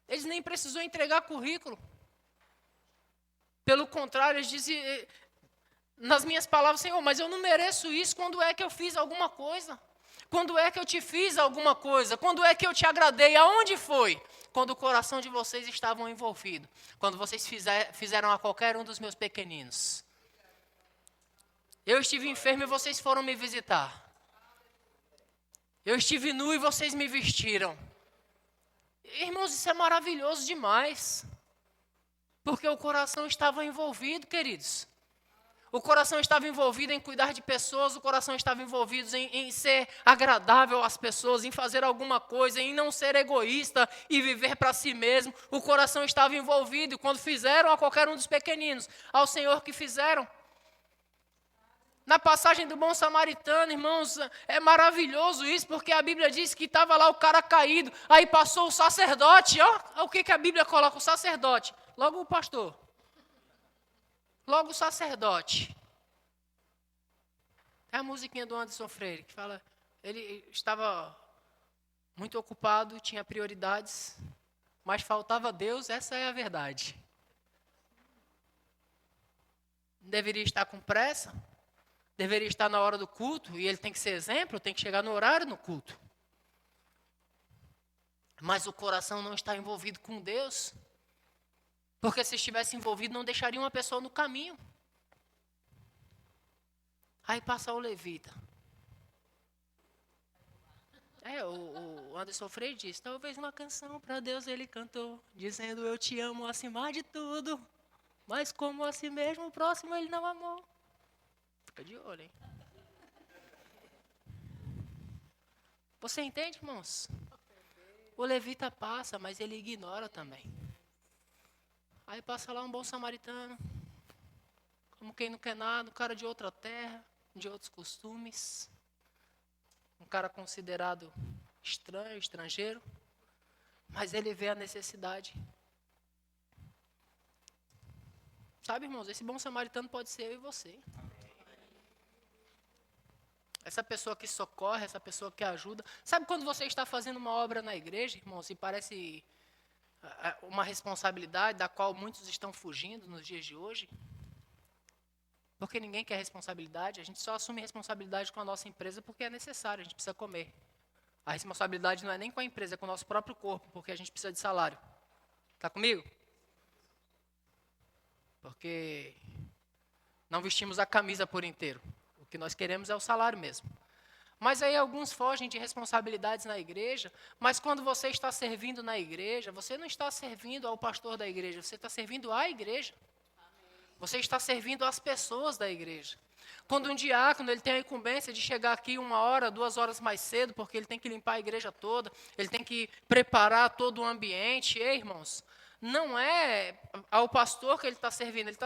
Eles nem precisou entregar currículo. Pelo contrário, eles diziam, nas minhas palavras, Senhor, mas eu não mereço isso. Quando é que eu fiz alguma coisa? Quando é que eu te fiz alguma coisa? Quando é que eu te agradei? Aonde foi? Quando o coração de vocês estava envolvido. Quando vocês fizeram a qualquer um dos meus pequeninos. Eu estive enfermo e vocês foram me visitar. Eu estive nu e vocês me vestiram. Irmãos, isso é maravilhoso demais. Porque o coração estava envolvido, queridos. O coração estava envolvido em cuidar de pessoas, o coração estava envolvido em ser agradável às pessoas, em fazer alguma coisa, em não ser egoísta e viver para si mesmo. O coração estava envolvido. E quando fizeram a qualquer um dos pequeninos, ao Senhor que fizeram. Na passagem do bom samaritano, irmãos, é maravilhoso isso, porque a Bíblia diz que estava lá o cara caído, aí passou o sacerdote, ó, o que a Bíblia coloca? O sacerdote, logo o pastor, logo o sacerdote. É a musiquinha do Anderson Freire, que fala, ele estava muito ocupado, tinha prioridades, mas faltava Deus, essa é a verdade. Deveria estar com pressa, deveria estar na hora do culto, e ele tem que ser exemplo, tem que chegar no horário no culto. Mas o coração não está envolvido com Deus, porque se estivesse envolvido não deixaria uma pessoa no caminho. Aí passa o levita. O Anderson Freire diz, talvez uma canção para Deus ele cantou, dizendo eu te amo acima de tudo, mas como a si mesmo o próximo ele não amou. Fica de olho, hein? Você entende, irmãos? O levita passa, mas ele ignora também. Aí passa lá um bom samaritano, como quem não quer nada, um cara de outra terra, de outros costumes, um cara considerado estranho, estrangeiro, mas ele vê a necessidade. Sabe, irmãos, esse bom samaritano pode ser eu e você. Essa pessoa que socorre, essa pessoa que ajuda. Sabe quando você está fazendo uma obra na igreja, irmãos, e parece uma responsabilidade da qual muitos estão fugindo nos dias de hoje? Porque ninguém quer responsabilidade, a gente só assume responsabilidade com a nossa empresa porque é necessário, a gente precisa comer. A responsabilidade não é nem com a empresa, é com o nosso próprio corpo, porque a gente precisa de salário. Está comigo? Porque não vestimos a camisa por inteiro. O que nós queremos é o salário mesmo. Mas aí alguns fogem de responsabilidades na igreja, mas quando você está servindo na igreja, você não está servindo ao pastor da igreja, você está servindo à igreja. Você está servindo às pessoas da igreja. Quando um diácono ele tem a incumbência de chegar aqui 1 hora, 2 horas mais cedo, porque ele tem que limpar a igreja toda, ele tem que preparar todo o ambiente, irmãos, não é ao pastor que ele está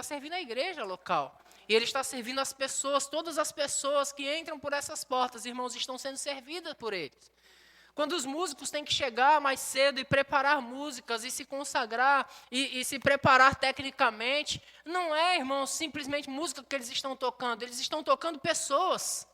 servindo a igreja local. E ele está servindo as pessoas, todas as pessoas que entram por essas portas, irmãos, estão sendo servidas por eles. Quando os músicos têm que chegar mais cedo e preparar músicas e se consagrar e se preparar tecnicamente, não é, irmãos, simplesmente música que eles estão tocando pessoas.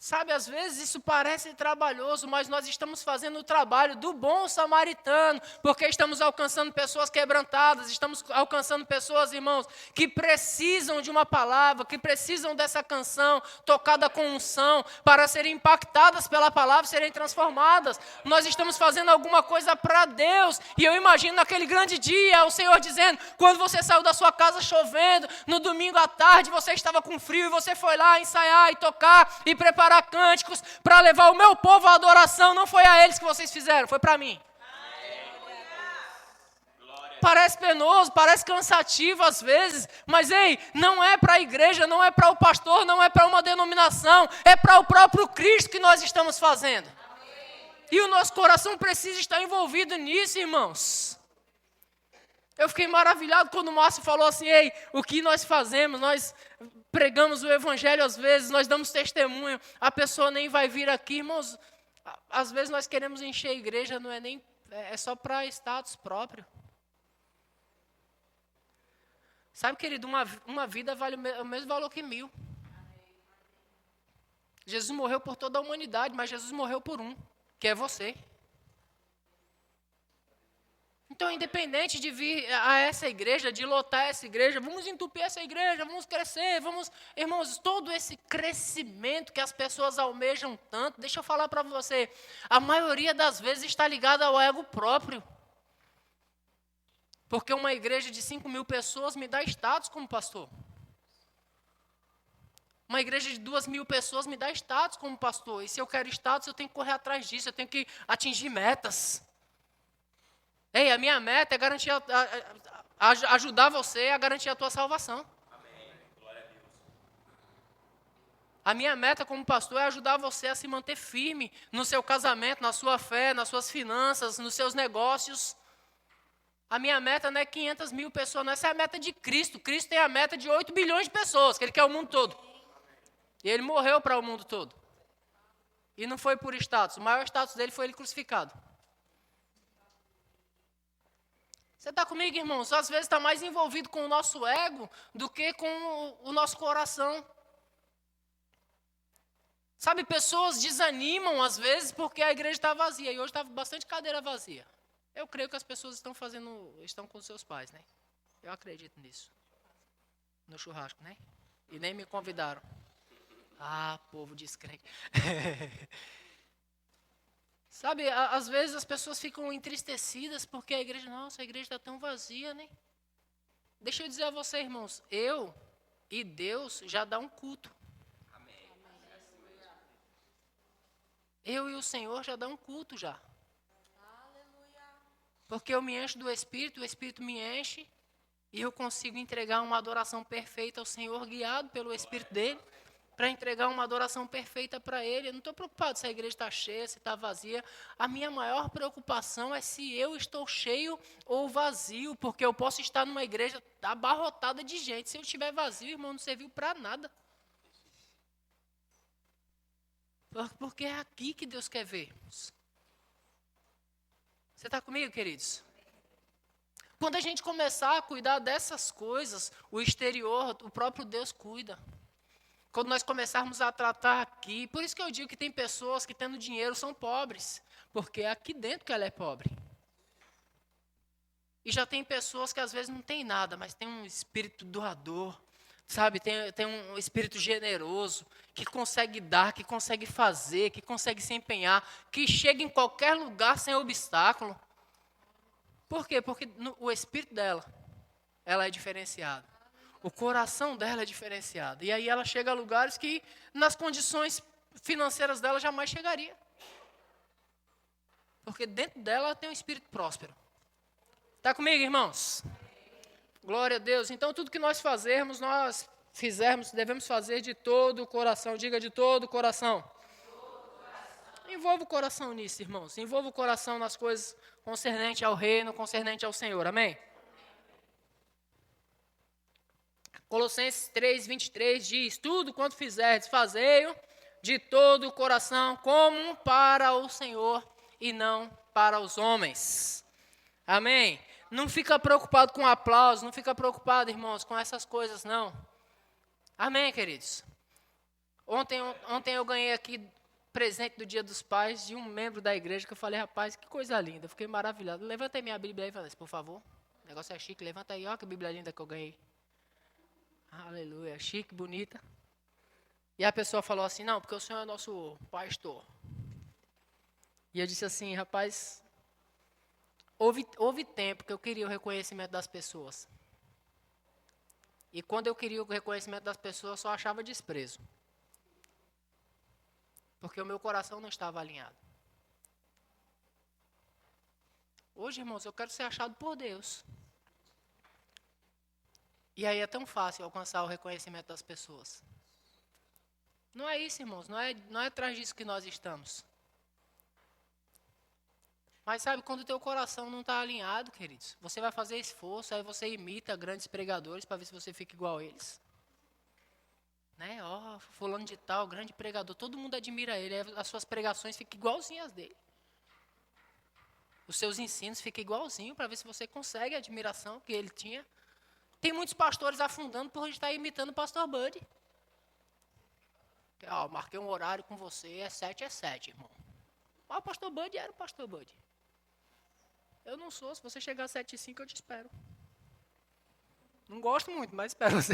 Sabe, às vezes isso parece trabalhoso, mas nós estamos fazendo o trabalho do bom samaritano, porque estamos alcançando pessoas quebrantadas, estamos alcançando pessoas, irmãos, que precisam de uma palavra, que precisam dessa canção tocada com unção, para serem impactadas pela palavra, serem transformadas. Nós estamos fazendo alguma coisa para Deus, e eu imagino naquele grande dia, o Senhor dizendo, quando você saiu da sua casa chovendo, no domingo à tarde você estava com frio, e você foi lá ensaiar e tocar e preparar cânticos para levar o meu povo à adoração. Não foi a eles que vocês fizeram, foi para mim. Parece penoso, parece cansativo às vezes, mas não é para a igreja, não é para o pastor, não é para uma denominação, é para o próprio Cristo que nós estamos fazendo. E o nosso coração precisa estar envolvido nisso, irmãos. Eu fiquei maravilhado quando o Márcio falou assim, o que nós fazemos, nós pregamos o evangelho às vezes, nós damos testemunho, a pessoa nem vai vir aqui, irmãos. Às vezes nós queremos encher a igreja, não é nem, é só para status próprio. Sabe, querido, uma vida vale o mesmo valor que 1000. Jesus morreu por toda a humanidade, mas Jesus morreu por um, que é você. Então, independente de vir a essa igreja, de lotar essa igreja, vamos entupir essa igreja, vamos crescer, irmãos, todo esse crescimento que as pessoas almejam tanto, deixa eu falar para você, a maioria das vezes está ligada ao ego próprio. Porque uma igreja de 5.000 pessoas me dá status como pastor. Uma igreja de 2.000 pessoas me dá status como pastor. E se eu quero status, eu tenho que correr atrás disso, eu tenho que atingir metas. A minha meta é garantir ajudar você a garantir a tua salvação. Amém. Glória a Deus. A minha meta como pastor é ajudar você a se manter firme no seu casamento, na sua fé, nas suas finanças, nos seus negócios. A minha meta não é 500 mil pessoas, não. Essa é a meta de Cristo. Cristo tem a meta de 8 bilhões de pessoas, que Ele quer o mundo todo. E Ele morreu para o mundo todo. E não foi por status. O maior status dele foi Ele crucificado. Você está comigo, irmãos? Às vezes está mais envolvido com o nosso ego do que com o nosso coração. Sabe, pessoas desanimam às vezes porque a igreja está vazia. E hoje está bastante cadeira vazia. Eu creio que as pessoas estão com seus pais, né? Eu acredito nisso. No churrasco, né? E nem me convidaram. Ah, povo descrente. Sabe, às vezes as pessoas ficam entristecidas porque a igreja está tão vazia, né? Deixa eu dizer a você, irmãos, eu e Deus já dá um culto. Eu e o Senhor já dá um culto já. Porque eu me encho do Espírito, o Espírito me enche, e eu consigo entregar uma adoração perfeita ao Senhor, guiado pelo Espírito dele, para entregar uma adoração perfeita para Ele. Eu não estou preocupado se a igreja está cheia, se está vazia. A minha maior preocupação é se eu estou cheio ou vazio, porque eu posso estar numa igreja abarrotada de gente. Se eu estiver vazio, irmão, não serviu para nada. Porque é aqui que Deus quer ver. Você está comigo, queridos? Quando a gente começar a cuidar dessas coisas, o exterior, o próprio Deus cuida. Quando nós começarmos a tratar aqui, por isso que eu digo que tem pessoas que tendo dinheiro são pobres, porque é aqui dentro que ela é pobre. E já tem pessoas que às vezes não tem nada, mas tem um espírito doador, sabe? Tem um espírito generoso, que consegue dar, que consegue fazer, que consegue se empenhar, que chega em qualquer lugar sem obstáculo. Por quê? Porque o espírito dela, ela é diferenciada. O coração dela é diferenciado. E aí ela chega a lugares que, nas condições financeiras dela, jamais chegaria. Porque dentro dela ela tem um espírito próspero. Está comigo, irmãos? Glória a Deus. Então, tudo que nós fizermos, devemos fazer de todo o coração. Diga de todo o coração. Envolva o coração nisso, irmãos. Envolva o coração nas coisas concernentes ao reino, concernentes ao Senhor. Amém? Colossenses 3:23 diz: tudo quanto fizerdes, fazei-o de todo o coração, como para o Senhor e não para os homens. Amém? Não fica preocupado com aplauso, não fica preocupado, irmãos, com essas coisas, não. Amém, queridos? Ontem eu ganhei aqui presente do Dia dos Pais de um membro da igreja que eu falei, rapaz, que coisa linda. Eu fiquei maravilhado. Levantei minha Bíblia aí e falei, por favor. O negócio é chique, levanta aí, ó que Bíblia linda que eu ganhei. Aleluia, chique, bonita. E a pessoa falou assim, não, porque o senhor é nosso pastor. E eu disse assim, rapaz, houve tempo que eu queria o reconhecimento das pessoas. E quando eu queria o reconhecimento das pessoas, eu só achava desprezo. Porque o meu coração não estava alinhado. Hoje, irmãos, eu quero ser achado por Deus. E aí é tão fácil alcançar o reconhecimento das pessoas. Não é isso, irmãos. Não é atrás disso que nós estamos. Mas sabe, quando o teu coração não está alinhado, queridos, você vai fazer esforço, aí você imita grandes pregadores para ver se você fica igual a eles. Né? Ó, fulano de tal, grande pregador, todo mundo admira ele, as suas pregações ficam igualzinhas dele. Os seus ensinos ficam igualzinho para ver se você consegue a admiração que ele tinha. Tem muitos pastores afundando por estar imitando o pastor Buddy. Ó, marquei um horário com você, é 7, irmão. Mas o pastor Buddy era o pastor Buddy. Eu não sou, se você chegar às 7:05 eu te espero. Não gosto muito, mas espero você.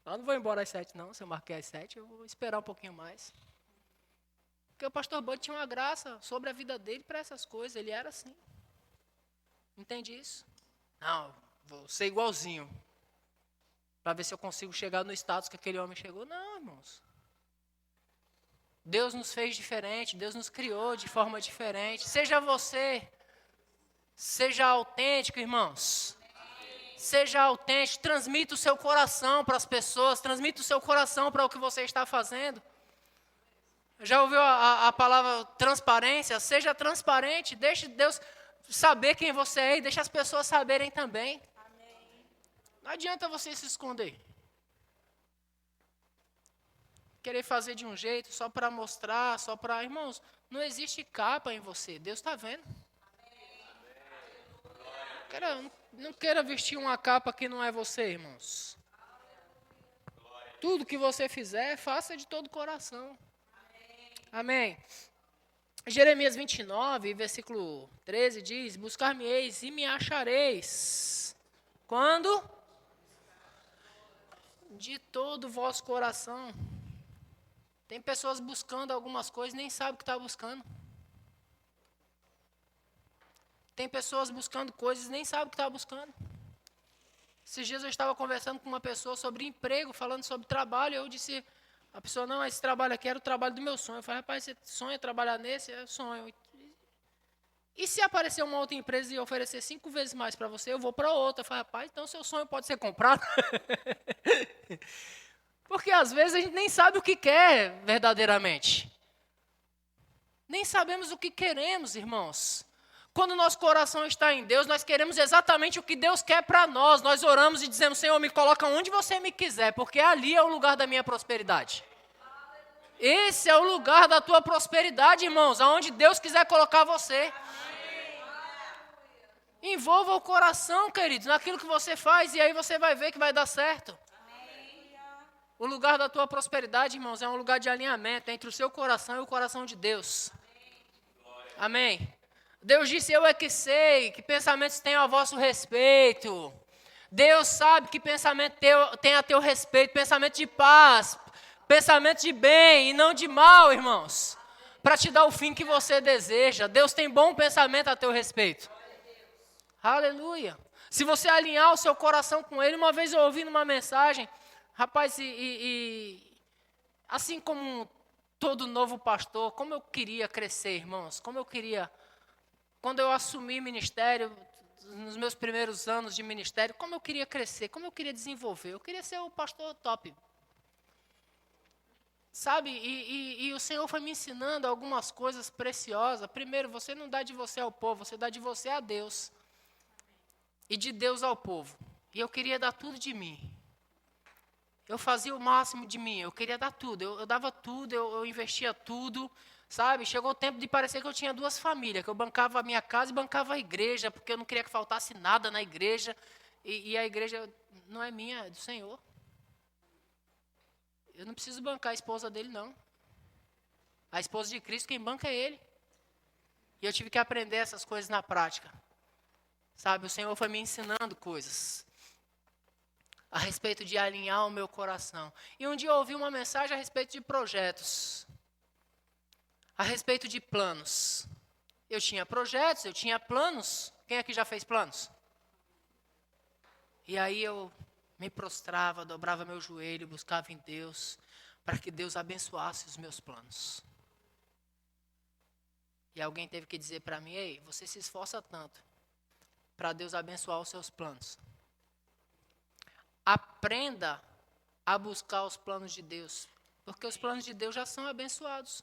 Eu não vou embora às 7 não, se eu marquei às 7 eu vou esperar um pouquinho mais. Porque o pastor Buddy tinha uma graça sobre a vida dele para essas coisas, ele era assim. Entende isso? Não, vou ser igualzinho. Para ver se eu consigo chegar no status que aquele homem chegou. Não, irmãos. Deus nos fez diferente, Deus nos criou de forma diferente. Seja você, seja autêntico, irmãos. Seja autêntico, transmita o seu coração para as pessoas, transmita o seu coração para o que você está fazendo. Já ouviu a palavra transparência? Seja transparente, deixe Deus saber quem você é e deixa as pessoas saberem também. Não adianta você se esconder. Querer fazer de um jeito só para mostrar, só para... Irmãos, não existe capa em você. Deus está vendo. Não queira vestir uma capa que não é você, irmãos. Tudo que você fizer, faça de todo o coração. Amém. Jeremias 29, versículo 13 diz: buscar-me-eis e me achareis. Quando? De todo o vosso coração. Tem pessoas buscando algumas coisas e nem sabem o que está buscando. Tem pessoas buscando coisas e nem sabem o que está buscando. Esses dias eu estava conversando com uma pessoa sobre emprego, falando sobre trabalho, eu disse, a pessoa, não, esse trabalho aqui era o trabalho do meu sonho. Eu falei, rapaz, você sonha trabalhar nesse? É sonho. E se aparecer uma outra empresa e oferecer 5 vezes mais para você, eu vou para outra. Eu falei, rapaz, então seu sonho pode ser comprado? Porque às vezes a gente nem sabe o que quer verdadeiramente. Nem sabemos o que queremos, irmãos. Quando o nosso coração está em Deus, nós queremos exatamente o que Deus quer para nós. Nós oramos e dizemos, Senhor, me coloca onde você me quiser, porque ali é o lugar da minha prosperidade. Esse é o lugar da tua prosperidade, irmãos, aonde Deus quiser colocar você. Envolva o coração, queridos, naquilo que você faz, e aí você vai ver que vai dar certo. O lugar da tua prosperidade, irmãos, é um lugar de alinhamento entre o seu coração e o coração de Deus. Amém. Deus disse, eu é que sei, que pensamentos tenho a vosso respeito. Deus sabe que pensamento tem a teu respeito, pensamento de paz, pensamento de bem e não de mal, irmãos. Para te dar o fim que você deseja. Deus tem bom pensamento a teu respeito. Aleluia. Se você alinhar o seu coração com Ele, uma vez eu ouvi numa mensagem, rapaz, assim como todo novo pastor, como eu queria crescer, irmãos, como eu queria, quando eu assumi ministério, nos meus primeiros anos de ministério, como eu queria crescer, como eu queria desenvolver, eu queria ser o pastor top. Sabe, e o Senhor foi me ensinando algumas coisas preciosas. Primeiro, você não dá de você ao povo, você dá de você a Deus. E de Deus ao povo. E eu queria dar tudo de mim. Eu fazia o máximo de mim, eu queria dar tudo. Eu dava tudo, eu investia tudo, sabe? Chegou o tempo de parecer que eu tinha 2 famílias, que eu bancava a minha casa e bancava a igreja, porque eu não queria que faltasse nada na igreja. E a igreja não é minha, é do Senhor. Eu não preciso bancar a esposa dele, não. A esposa de Cristo, quem banca é Ele. E eu tive que aprender essas coisas na prática. Sabe, o Senhor foi me ensinando coisas a respeito de alinhar o meu coração. E um dia eu ouvi uma mensagem a respeito de projetos, a respeito de planos. Eu tinha projetos, eu tinha planos. Quem aqui já fez planos? E aí eu me prostrava, dobrava meu joelho, buscava em Deus, para que Deus abençoasse os meus planos. E alguém teve que dizer para mim, ei, você se esforça tanto para Deus abençoar os seus planos. Aprenda a buscar os planos de Deus, porque os planos de Deus já são abençoados.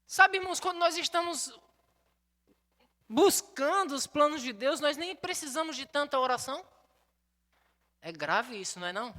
Sabe, irmãos, quando nós estamos buscando os planos de Deus, nós nem precisamos de tanta oração. É grave isso, não é não?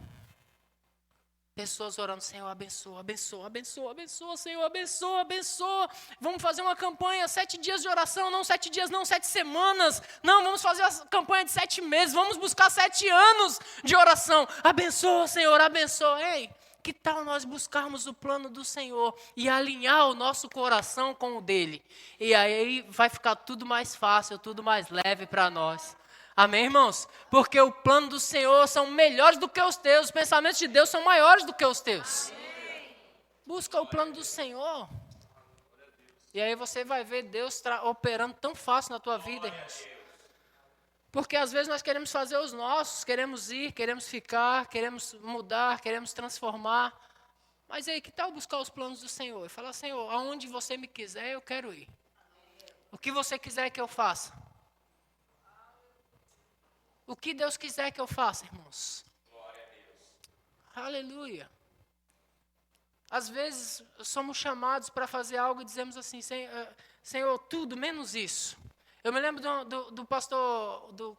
Pessoas orando, Senhor, abençoa, abençoa, abençoa, abençoa, Senhor, abençoa, abençoa. Vamos fazer uma campanha, 7 dias de oração, não 7 dias, não 7 semanas. Não, vamos fazer uma campanha de 7 meses, vamos buscar 7 anos de oração. Abençoa, Senhor, abençoa. Ei, que tal nós buscarmos o plano do Senhor e alinhar o nosso coração com o dele? E aí vai ficar tudo mais fácil, tudo mais leve para nós. Amém, irmãos? Porque o plano do Senhor são melhores do que os teus. Os pensamentos de Deus são maiores do que os teus. Busca o plano do Senhor. E aí você vai ver Deus operando tão fácil na tua vida, irmãos. Porque às vezes nós queremos fazer os nossos, queremos ir, queremos ficar, queremos mudar, queremos transformar. Mas aí, que tal buscar os planos do Senhor? E falar, Senhor, aonde você me quiser, eu quero ir. O que você quiser que eu faça. O que Deus quiser que eu faça, irmãos. Glória a Deus. Aleluia. Às vezes somos chamados para fazer algo e dizemos assim, Senhor, tudo menos isso. Eu me lembro do pastor, do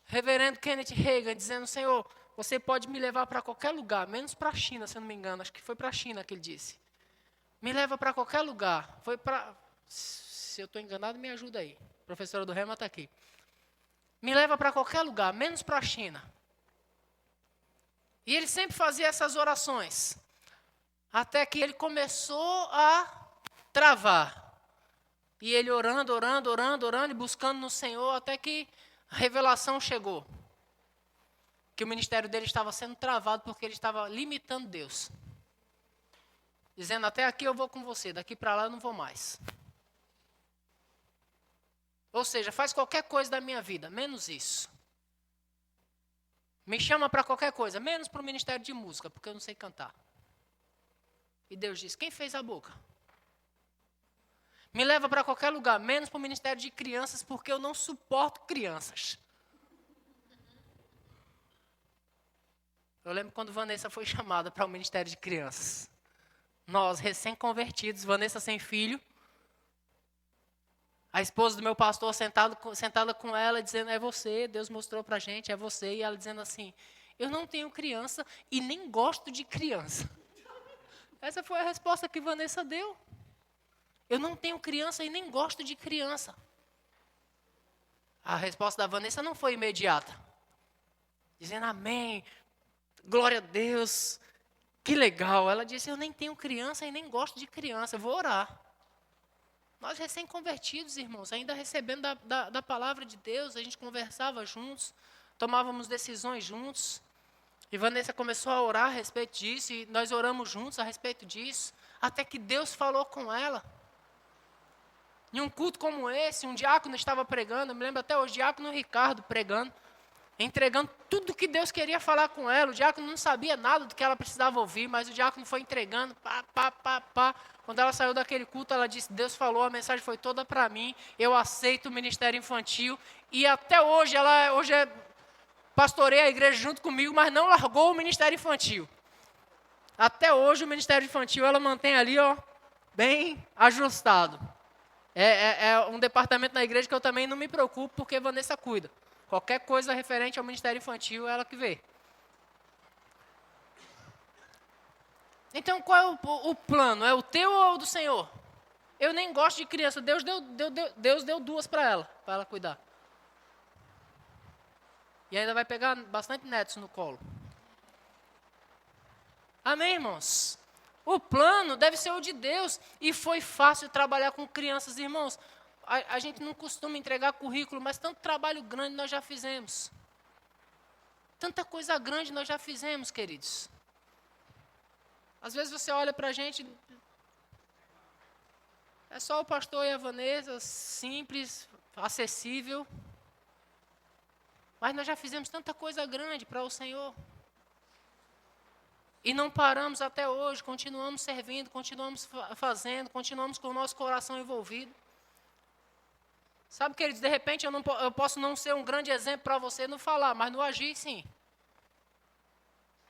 reverendo Kenneth Hagin, dizendo, Senhor, você pode me levar para qualquer lugar, menos para a China, se eu não me engano. Acho que foi para a China que ele disse. Me leva para qualquer lugar. Foi para... Se eu estou enganado, me ajuda aí. A professora do Rema está aqui. Me leva para qualquer lugar, menos para a China. E ele sempre fazia essas orações. Até que ele começou a travar. E ele orando e buscando no Senhor, até que a revelação chegou. Que o ministério dele estava sendo travado porque ele estava limitando Deus. Dizendo, até aqui eu vou com você, daqui para lá eu não vou mais. Ou seja, faz qualquer coisa da minha vida, menos isso. Me chama para qualquer coisa, menos para o ministério de música, porque eu não sei cantar. E Deus disse, quem fez a boca? Me leva para qualquer lugar, menos para o ministério de crianças, porque eu não suporto crianças. Eu lembro quando Vanessa foi chamada para o ministério de crianças. Nós, recém-convertidos, Vanessa sem filho, a esposa do meu pastor sentada com ela, dizendo, é você, Deus mostrou para a gente, é você. E ela dizendo assim, eu não tenho criança e nem gosto de criança. Essa foi a resposta que Vanessa deu. Eu não tenho criança e nem gosto de criança. A resposta da Vanessa não foi imediata. Dizendo, amém, glória a Deus, que legal. Ela disse, eu nem tenho criança e nem gosto de criança, eu vou orar. Nós recém-convertidos, irmãos, ainda recebendo da palavra de Deus, a gente conversava juntos, tomávamos decisões juntos. E Vanessa começou a orar a respeito disso, e nós oramos juntos a respeito disso, até que Deus falou com ela. Em um culto como esse, um diácono estava pregando, eu me lembro até hoje, o diácono Ricardo pregando, entregando tudo que Deus queria falar com ela. O diácono não sabia nada do que ela precisava ouvir, mas o diácono foi entregando, pá. Quando ela saiu daquele culto, ela disse, Deus falou, a mensagem foi toda para mim, eu aceito o ministério infantil. E até hoje, ela pastoreia a igreja junto comigo, mas não largou o ministério infantil. Até hoje, o ministério infantil, ela mantém ali, ó, bem ajustado. É um departamento na igreja que eu também não me preocupo, porque Vanessa cuida. Qualquer coisa referente ao ministério infantil, é ela que vê. Então, qual é o plano? É o teu ou o do Senhor? Eu nem gosto de criança. Deus deu 2 para ela cuidar. E ainda vai pegar bastante netos no colo. Amém, irmãos? O plano deve ser o de Deus. E foi fácil trabalhar com crianças, irmãos. A gente não costuma entregar currículo, mas tanto trabalho grande nós já fizemos. Tanta coisa grande nós já fizemos, queridos. Às vezes você olha para a gente, é só o pastor e a Vanessa, simples, acessível. Mas nós já fizemos tanta coisa grande para o Senhor. E não paramos até hoje, continuamos servindo, continuamos fazendo, continuamos com o nosso coração envolvido. Sabe, queridos, de repente eu posso não ser um grande exemplo para você no falar, mas no agir, sim.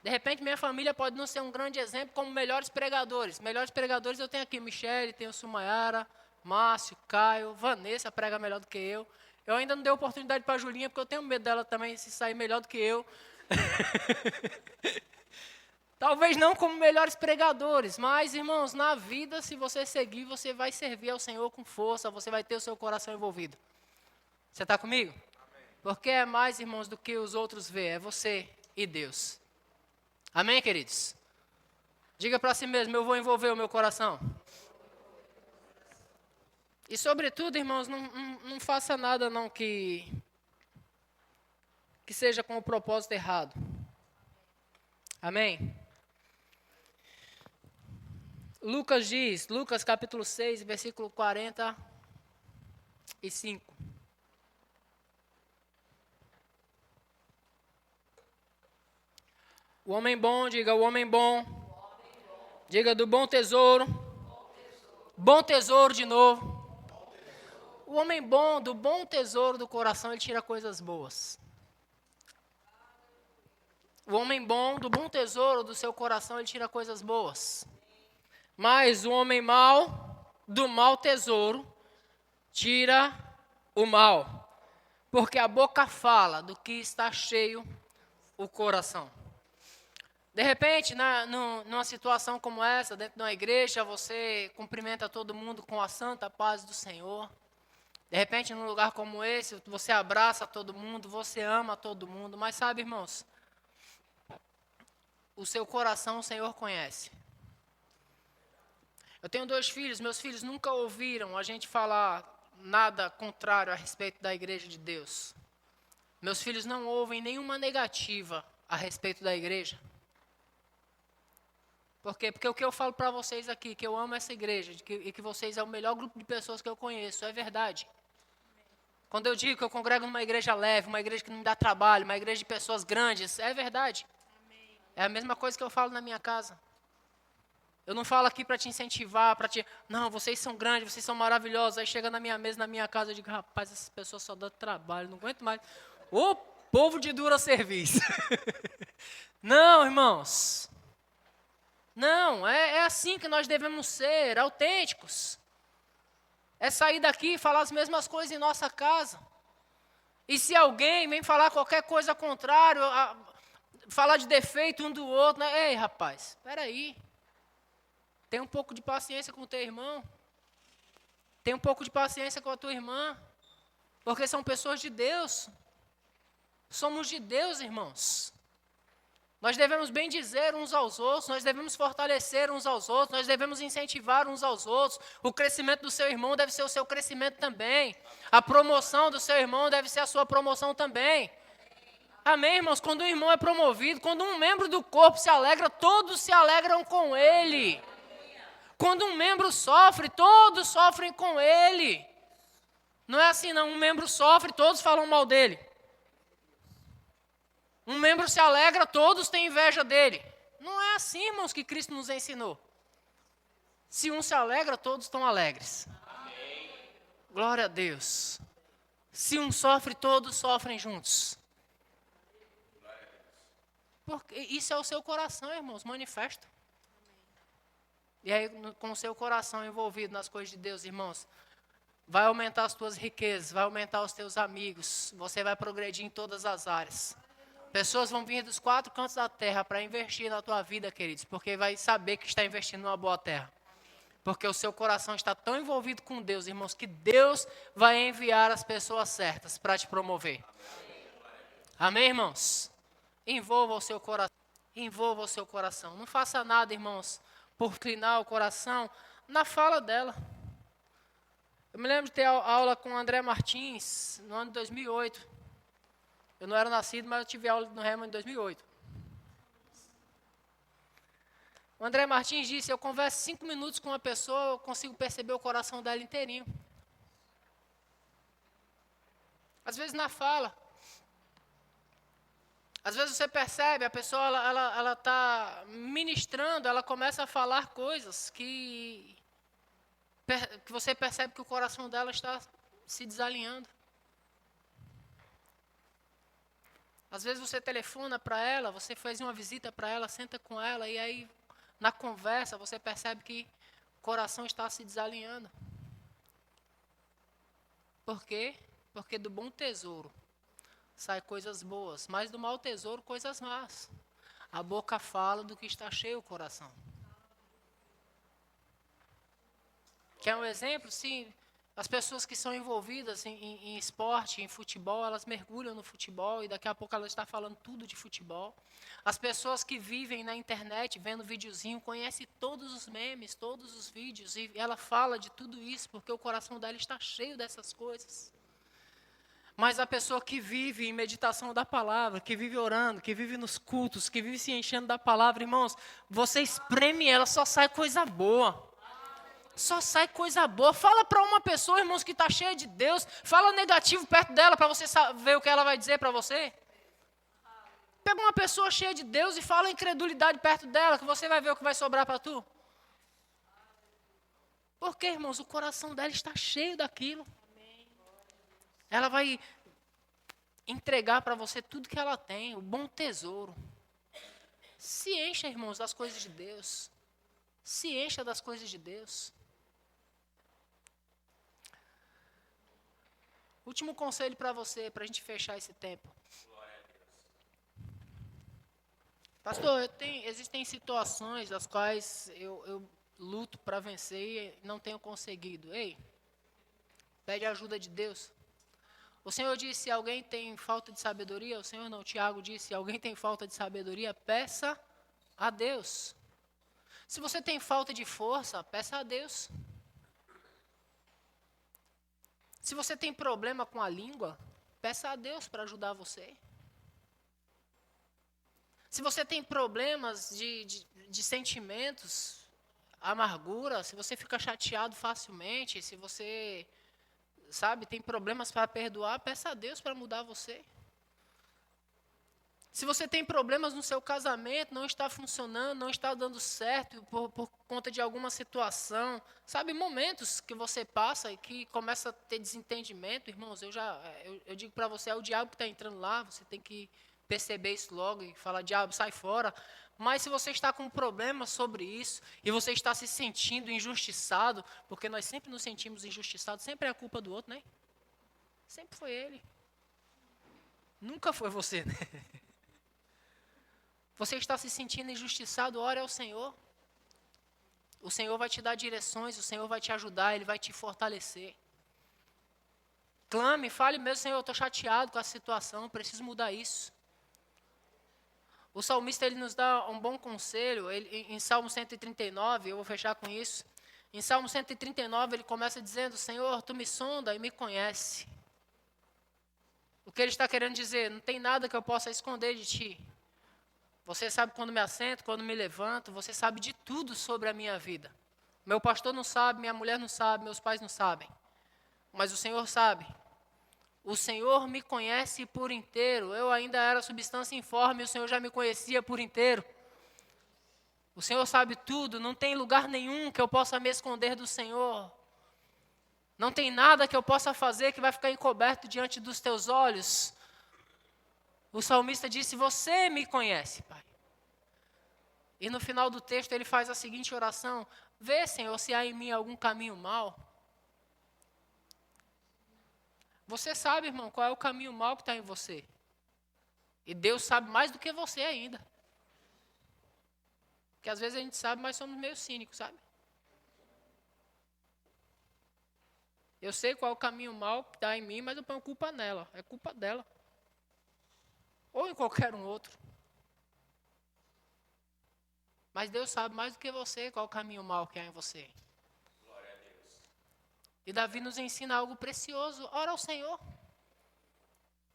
De repente, minha família pode não ser um grande exemplo como melhores pregadores. Melhores pregadores eu tenho aqui, Michele, tenho Sumayara, Márcio, Caio, Vanessa prega melhor do que eu. Eu ainda não dei oportunidade para a Julinha, porque eu tenho medo dela também se sair melhor do que eu. Talvez não como melhores pregadores, mas, irmãos, na vida, se você seguir, você vai servir ao Senhor com força, você vai ter o seu coração envolvido. Você está comigo? Amém. Porque é mais, irmãos, do que os outros vê, é você e Deus. Amém, queridos? Diga para si mesmo, eu vou envolver o meu coração. E, sobretudo, irmãos, não faça nada não que seja com o propósito errado. Amém? Lucas diz, Lucas capítulo 6, versículo 45. O homem bom, diga o homem bom. Diga do bom tesouro. Bom tesouro de novo. O homem bom, do bom tesouro do coração, ele tira coisas boas. O homem bom, do bom tesouro do seu coração, ele tira coisas boas. Mas o homem mau, do mau tesouro, tira o mal, porque a boca fala do que está cheio o coração. De repente, numa situação como essa, dentro de uma igreja, você cumprimenta todo mundo com a santa paz do Senhor. De repente, num lugar como esse, você abraça todo mundo, você ama todo mundo. Mas sabe, irmãos, o seu coração o Senhor conhece. Eu tenho 2 filhos, meus filhos nunca ouviram a gente falar nada contrário a respeito da igreja de Deus. Meus filhos não ouvem nenhuma negativa a respeito da igreja. Por quê? Porque o que eu falo para vocês aqui, que eu amo essa igreja, e que vocês é o melhor grupo de pessoas que eu conheço, é verdade. Quando eu digo que eu congrego numa igreja leve, uma igreja que não me dá trabalho, uma igreja de pessoas grandes, é verdade. É a mesma coisa que eu falo na minha casa. Eu não falo aqui para te incentivar, não, vocês são grandes, vocês são maravilhosos. Aí chega na minha mesa, na minha casa, eu digo, rapaz, essas pessoas só dão trabalho, não aguento mais. Ô povo de dura serviço. Não, irmãos. Não, é assim que nós devemos ser, autênticos. É sair daqui e falar as mesmas coisas em nossa casa. E se alguém vem falar qualquer coisa contrária, falar de defeito um do outro, né? Ei, rapaz, espera aí. Tem um pouco de paciência com o teu irmão. Tem um pouco de paciência com a tua irmã. Porque são pessoas de Deus. Somos de Deus, irmãos. Nós devemos bem dizer uns aos outros, nós devemos fortalecer uns aos outros, nós devemos incentivar uns aos outros. O crescimento do seu irmão deve ser o seu crescimento também. A promoção do seu irmão deve ser a sua promoção também. Amém, irmãos? Quando um irmão é promovido, quando um membro do corpo se alegra, todos se alegram com ele. Quando um membro sofre, todos sofrem com ele. Não é assim não, um membro sofre, todos falam mal dele. Um membro se alegra, todos têm inveja dele. Não é assim, irmãos, que Cristo nos ensinou. Se um se alegra, todos estão alegres. Amém. Glória a Deus. Se um sofre, todos sofrem juntos. Porque isso é o seu coração, irmãos, manifesta. E aí, com o seu coração envolvido nas coisas de Deus, irmãos, vai aumentar as tuas riquezas, vai aumentar os teus amigos, você vai progredir em todas as áreas. Pessoas vão vir dos 4 cantos da terra para investir na tua vida, queridos, porque vai saber que está investindo numa boa terra. Porque o seu coração está tão envolvido com Deus, irmãos, que Deus vai enviar as pessoas certas para te promover. Amém, irmãos? Envolva o seu coração. Envolva o seu coração. Não faça nada, irmãos, por inclinar o coração na fala dela. Eu me lembro de ter aula com o André Martins no ano de 2008. Eu não era nascido, mas eu tive aula no Rema em 2008. O André Martins disse, eu converso 5 minutos com uma pessoa, eu consigo perceber o coração dela inteirinho. Às vezes na fala. Às vezes você percebe, a pessoa ela está ministrando, ela começa a falar coisas que você percebe que o coração dela está se desalinhando. Às vezes você telefona para ela, você faz uma visita para ela, senta com ela, e aí na conversa você percebe que o coração está se desalinhando. Por quê? Porque do bom tesouro sai coisas boas, mas do mau tesouro coisas más. A boca fala do que está cheio o coração. Quer um exemplo? Sim. As pessoas que são envolvidas em esporte, em futebol, elas mergulham no futebol e daqui a pouco ela está falando tudo de futebol. As pessoas que vivem na internet, vendo videozinho, conhecem todos os memes, todos os vídeos e ela fala de tudo isso porque o coração dela está cheio dessas coisas. Mas a pessoa que vive em meditação da palavra, que vive orando, que vive nos cultos, que vive se enchendo da palavra, irmãos, você espreme ela, só sai coisa boa. Só sai coisa boa. Fala para uma pessoa, irmãos, que está cheia de Deus. Fala negativo perto dela para você ver o que ela vai dizer para você. Pega uma pessoa cheia de Deus e fala incredulidade perto dela, que você vai ver o que vai sobrar para tu. Porque, irmãos, o coração dela está cheio daquilo. Ela vai entregar para você tudo que ela tem, o bom tesouro. Se encha, irmãos, das coisas de Deus. Se encha das coisas de Deus. Último conselho para você, para a gente fechar esse tempo. Pastor, existem situações das quais eu luto para vencer e não tenho conseguido. Ei, pede a ajuda de Deus. O Senhor disse, se alguém tem falta de sabedoria, o Senhor não, Tiago disse, se alguém tem falta de sabedoria, peça a Deus. Se você tem falta de força, peça a Deus. Se você tem problema com a língua, peça a Deus para ajudar você. Se você tem problemas de sentimentos, amargura, se você fica chateado facilmente, se você, tem problemas para perdoar, peça a Deus para mudar você. Se você tem problemas no seu casamento, não está funcionando, não está dando certo por conta de alguma situação, momentos que você passa e que começa a ter desentendimento, irmãos, eu digo para você, é o diabo que está entrando lá, você tem que perceber isso logo e falar, diabo, sai fora. Mas se você está com um problema sobre isso e você está se sentindo injustiçado, porque nós sempre nos sentimos injustiçados, sempre é a culpa do outro, né? Sempre foi ele. Nunca foi você, né? Você está se sentindo injustiçado, ore ao Senhor. O Senhor vai te dar direções, o Senhor vai te ajudar, Ele vai te fortalecer. Clame, fale mesmo, Senhor, eu estou chateado com a situação, preciso mudar isso. O salmista ele nos dá um bom conselho, em Salmo 139, eu vou fechar com isso. Em Salmo 139 ele começa dizendo, Senhor, Tu me sonda e me conhece. O que ele está querendo dizer? Não tem nada que eu possa esconder de Ti. Você sabe quando me assento, quando me levanto, você sabe de tudo sobre a minha vida. Meu pastor não sabe, minha mulher não sabe, meus pais não sabem. Mas o Senhor sabe. O Senhor me conhece por inteiro. Eu ainda era substância informe, o Senhor já me conhecia por inteiro. O Senhor sabe tudo, não tem lugar nenhum que eu possa me esconder do Senhor. Não tem nada que eu possa fazer que vai ficar encoberto diante dos teus olhos. O salmista disse, você me conhece, Pai. E no final do texto ele faz a seguinte oração, vê, Senhor, se há em mim algum caminho mau. Você sabe, irmão, qual é o caminho mau que está em você. E Deus sabe mais do que você ainda. Porque às vezes a gente sabe, mas somos meio cínicos, sabe? Eu sei qual é o caminho mau que está em mim, mas eu ponho culpa nela. É culpa dela. Ou em qualquer um outro. Mas Deus sabe mais do que você qual é o caminho mau que há em você. Glória a Deus. E Davi nos ensina algo precioso. Ora ao Senhor.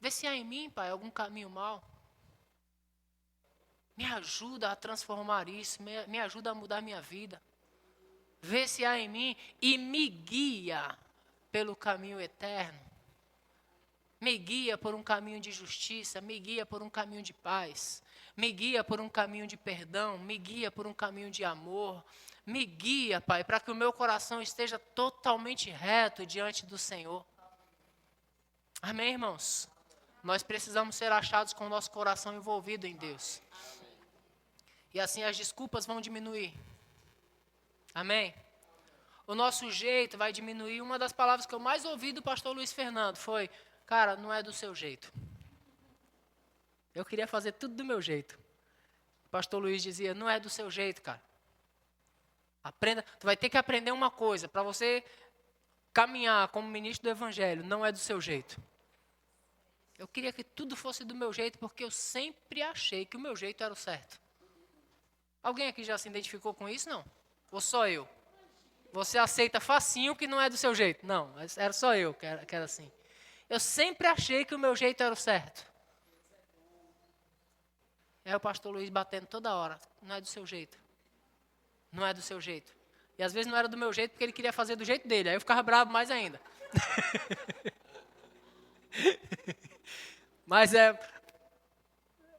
Vê se há em mim, Pai, algum caminho mau. Me ajuda a transformar isso. Me ajuda a mudar minha vida. Vê se há em mim e me guia pelo caminho eterno. Me guia por um caminho de justiça, me guia por um caminho de paz, me guia por um caminho de perdão, me guia por um caminho de amor. Me guia, Pai, para que o meu coração esteja totalmente reto diante do Senhor. Amém, irmãos? Nós precisamos ser achados com o nosso coração envolvido em Deus. E assim as desculpas vão diminuir. Amém? O nosso jeito vai diminuir. Uma das palavras que eu mais ouvi do pastor Luiz Fernando foi, cara, não é do seu jeito. Eu queria fazer tudo do meu jeito. O pastor Luiz dizia, não é do seu jeito, cara. Aprenda, tu vai ter que aprender uma coisa, para você caminhar como ministro do Evangelho, não é do seu jeito. Eu queria que tudo fosse do meu jeito, porque eu sempre achei que o meu jeito era o certo. Alguém aqui já se identificou com isso? Não? Ou só eu? Você aceita facinho que não é do seu jeito? Não, era só eu que era assim. Eu sempre achei que o meu jeito era o certo. É o pastor Luiz batendo toda hora. Não é do seu jeito. Não é do seu jeito. E às vezes não era do meu jeito porque ele queria fazer do jeito dele. Aí eu ficava bravo mais ainda. Mas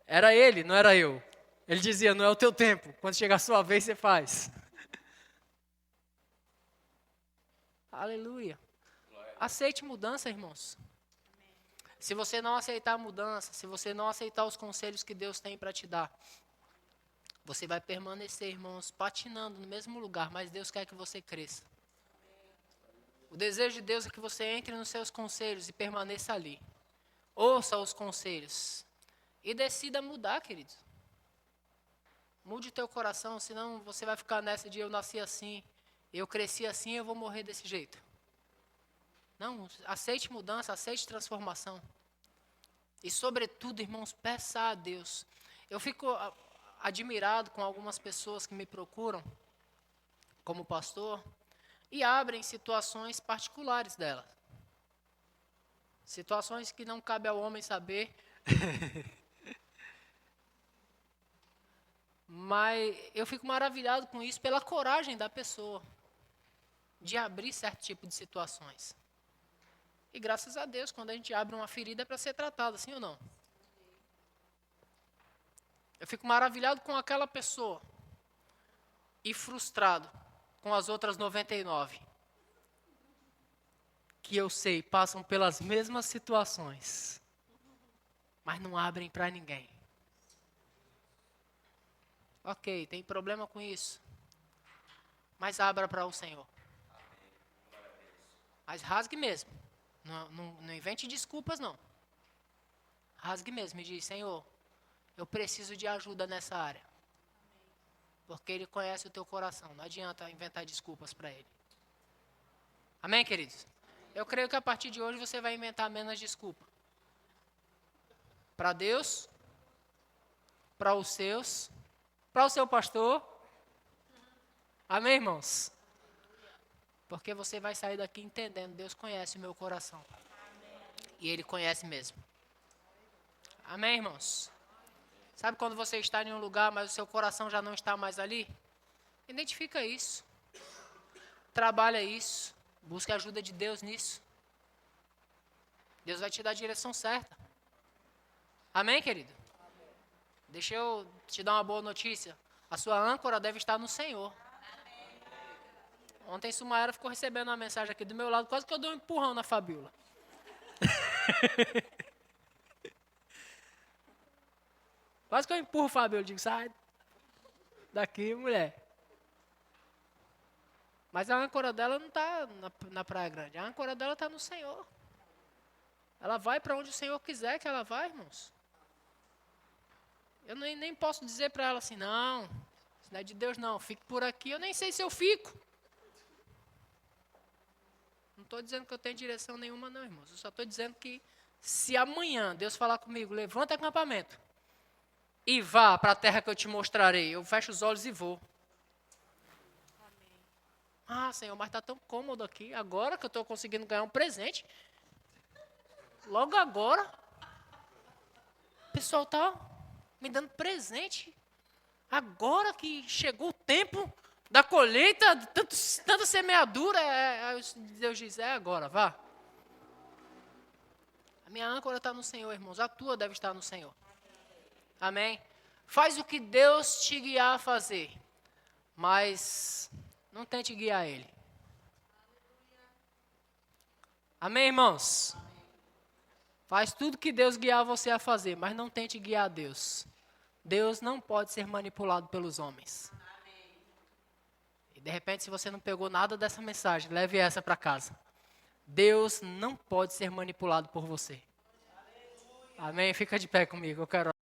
era ele, não era eu. Ele dizia, não é o teu tempo. Quando chegar a sua vez, você faz. Aleluia. Aceite mudança, irmãos. Se você não aceitar a mudança, se você não aceitar os conselhos que Deus tem para te dar, você vai permanecer, irmãos, patinando no mesmo lugar, mas Deus quer que você cresça. O desejo de Deus é que você entre nos seus conselhos e permaneça ali. Ouça os conselhos. E decida mudar, queridos. Mude o teu coração, senão você vai ficar nessa de eu nasci assim, eu cresci assim, eu vou morrer desse jeito. Não, aceite mudança, aceite transformação. E sobretudo, irmãos, peça a Deus. Eu fico admirado com algumas pessoas que me procuram como pastor e abrem situações particulares delas. Situações que não cabe ao homem saber. Mas eu fico maravilhado com isso pela coragem da pessoa de abrir certo tipo de situações. E graças a Deus, quando a gente abre uma ferida é para ser tratada, sim ou não? Eu fico maravilhado com aquela pessoa e frustrado com as outras 99, que eu sei passam pelas mesmas situações, mas não abrem para ninguém. Ok, tem problema com isso, mas abra para o Senhor. Mas rasgue mesmo. Não invente desculpas, não. Rasgue mesmo e diz: Senhor, eu preciso de ajuda nessa área. Porque Ele conhece o teu coração. Não adianta inventar desculpas para Ele. Amém, queridos? Eu creio que a partir de hoje você vai inventar menos desculpa. Para Deus, para os seus, para o seu pastor. Amém, irmãos? Porque você vai sair daqui entendendo, Deus conhece o meu coração. E Ele conhece mesmo. Amém, irmãos? Sabe quando você está em um lugar, mas o seu coração já não está mais ali? Identifica isso. Trabalha isso. Busque a ajuda de Deus nisso. Deus vai te dar a direção certa. Amém, querido? Deixa eu te dar uma boa notícia. A sua âncora deve estar no Senhor. Ontem Sumaera ficou recebendo uma mensagem aqui do meu lado, quase que eu dei um empurrão na Fabiola. Quase que eu empurro o Fabiola, digo: sai daqui, mulher. Mas a âncora dela não está na Praia Grande, a âncora dela está no Senhor. Ela vai para onde o Senhor quiser que ela vá, irmãos. Eu nem posso dizer para ela assim: não, isso não é de Deus não, fique por aqui. Eu nem sei se eu fico. Não estou dizendo que eu tenho direção nenhuma não, irmãos. Eu só estou dizendo que se amanhã Deus falar comigo: levanta acampamento e vá para a terra que eu te mostrarei, eu fecho os olhos e vou. Ah, Senhor, mas está tão cômodo aqui, agora que eu estou conseguindo ganhar um presente. Logo agora, o pessoal está me dando presente. Agora que chegou o tempo da colheita, tanta semeadura, Deus diz: é agora, vá. A minha âncora está no Senhor, irmãos, a tua deve estar no Senhor. Amém? Faz o que Deus te guiar a fazer, mas não tente guiar Ele. Amém, irmãos? Faz tudo que Deus guiar você a fazer, mas não tente guiar Deus. Deus não pode ser manipulado pelos homens. E de repente, se você não pegou nada dessa mensagem, leve essa para casa. Deus não pode ser manipulado por você. Amém? Fica de pé comigo, eu quero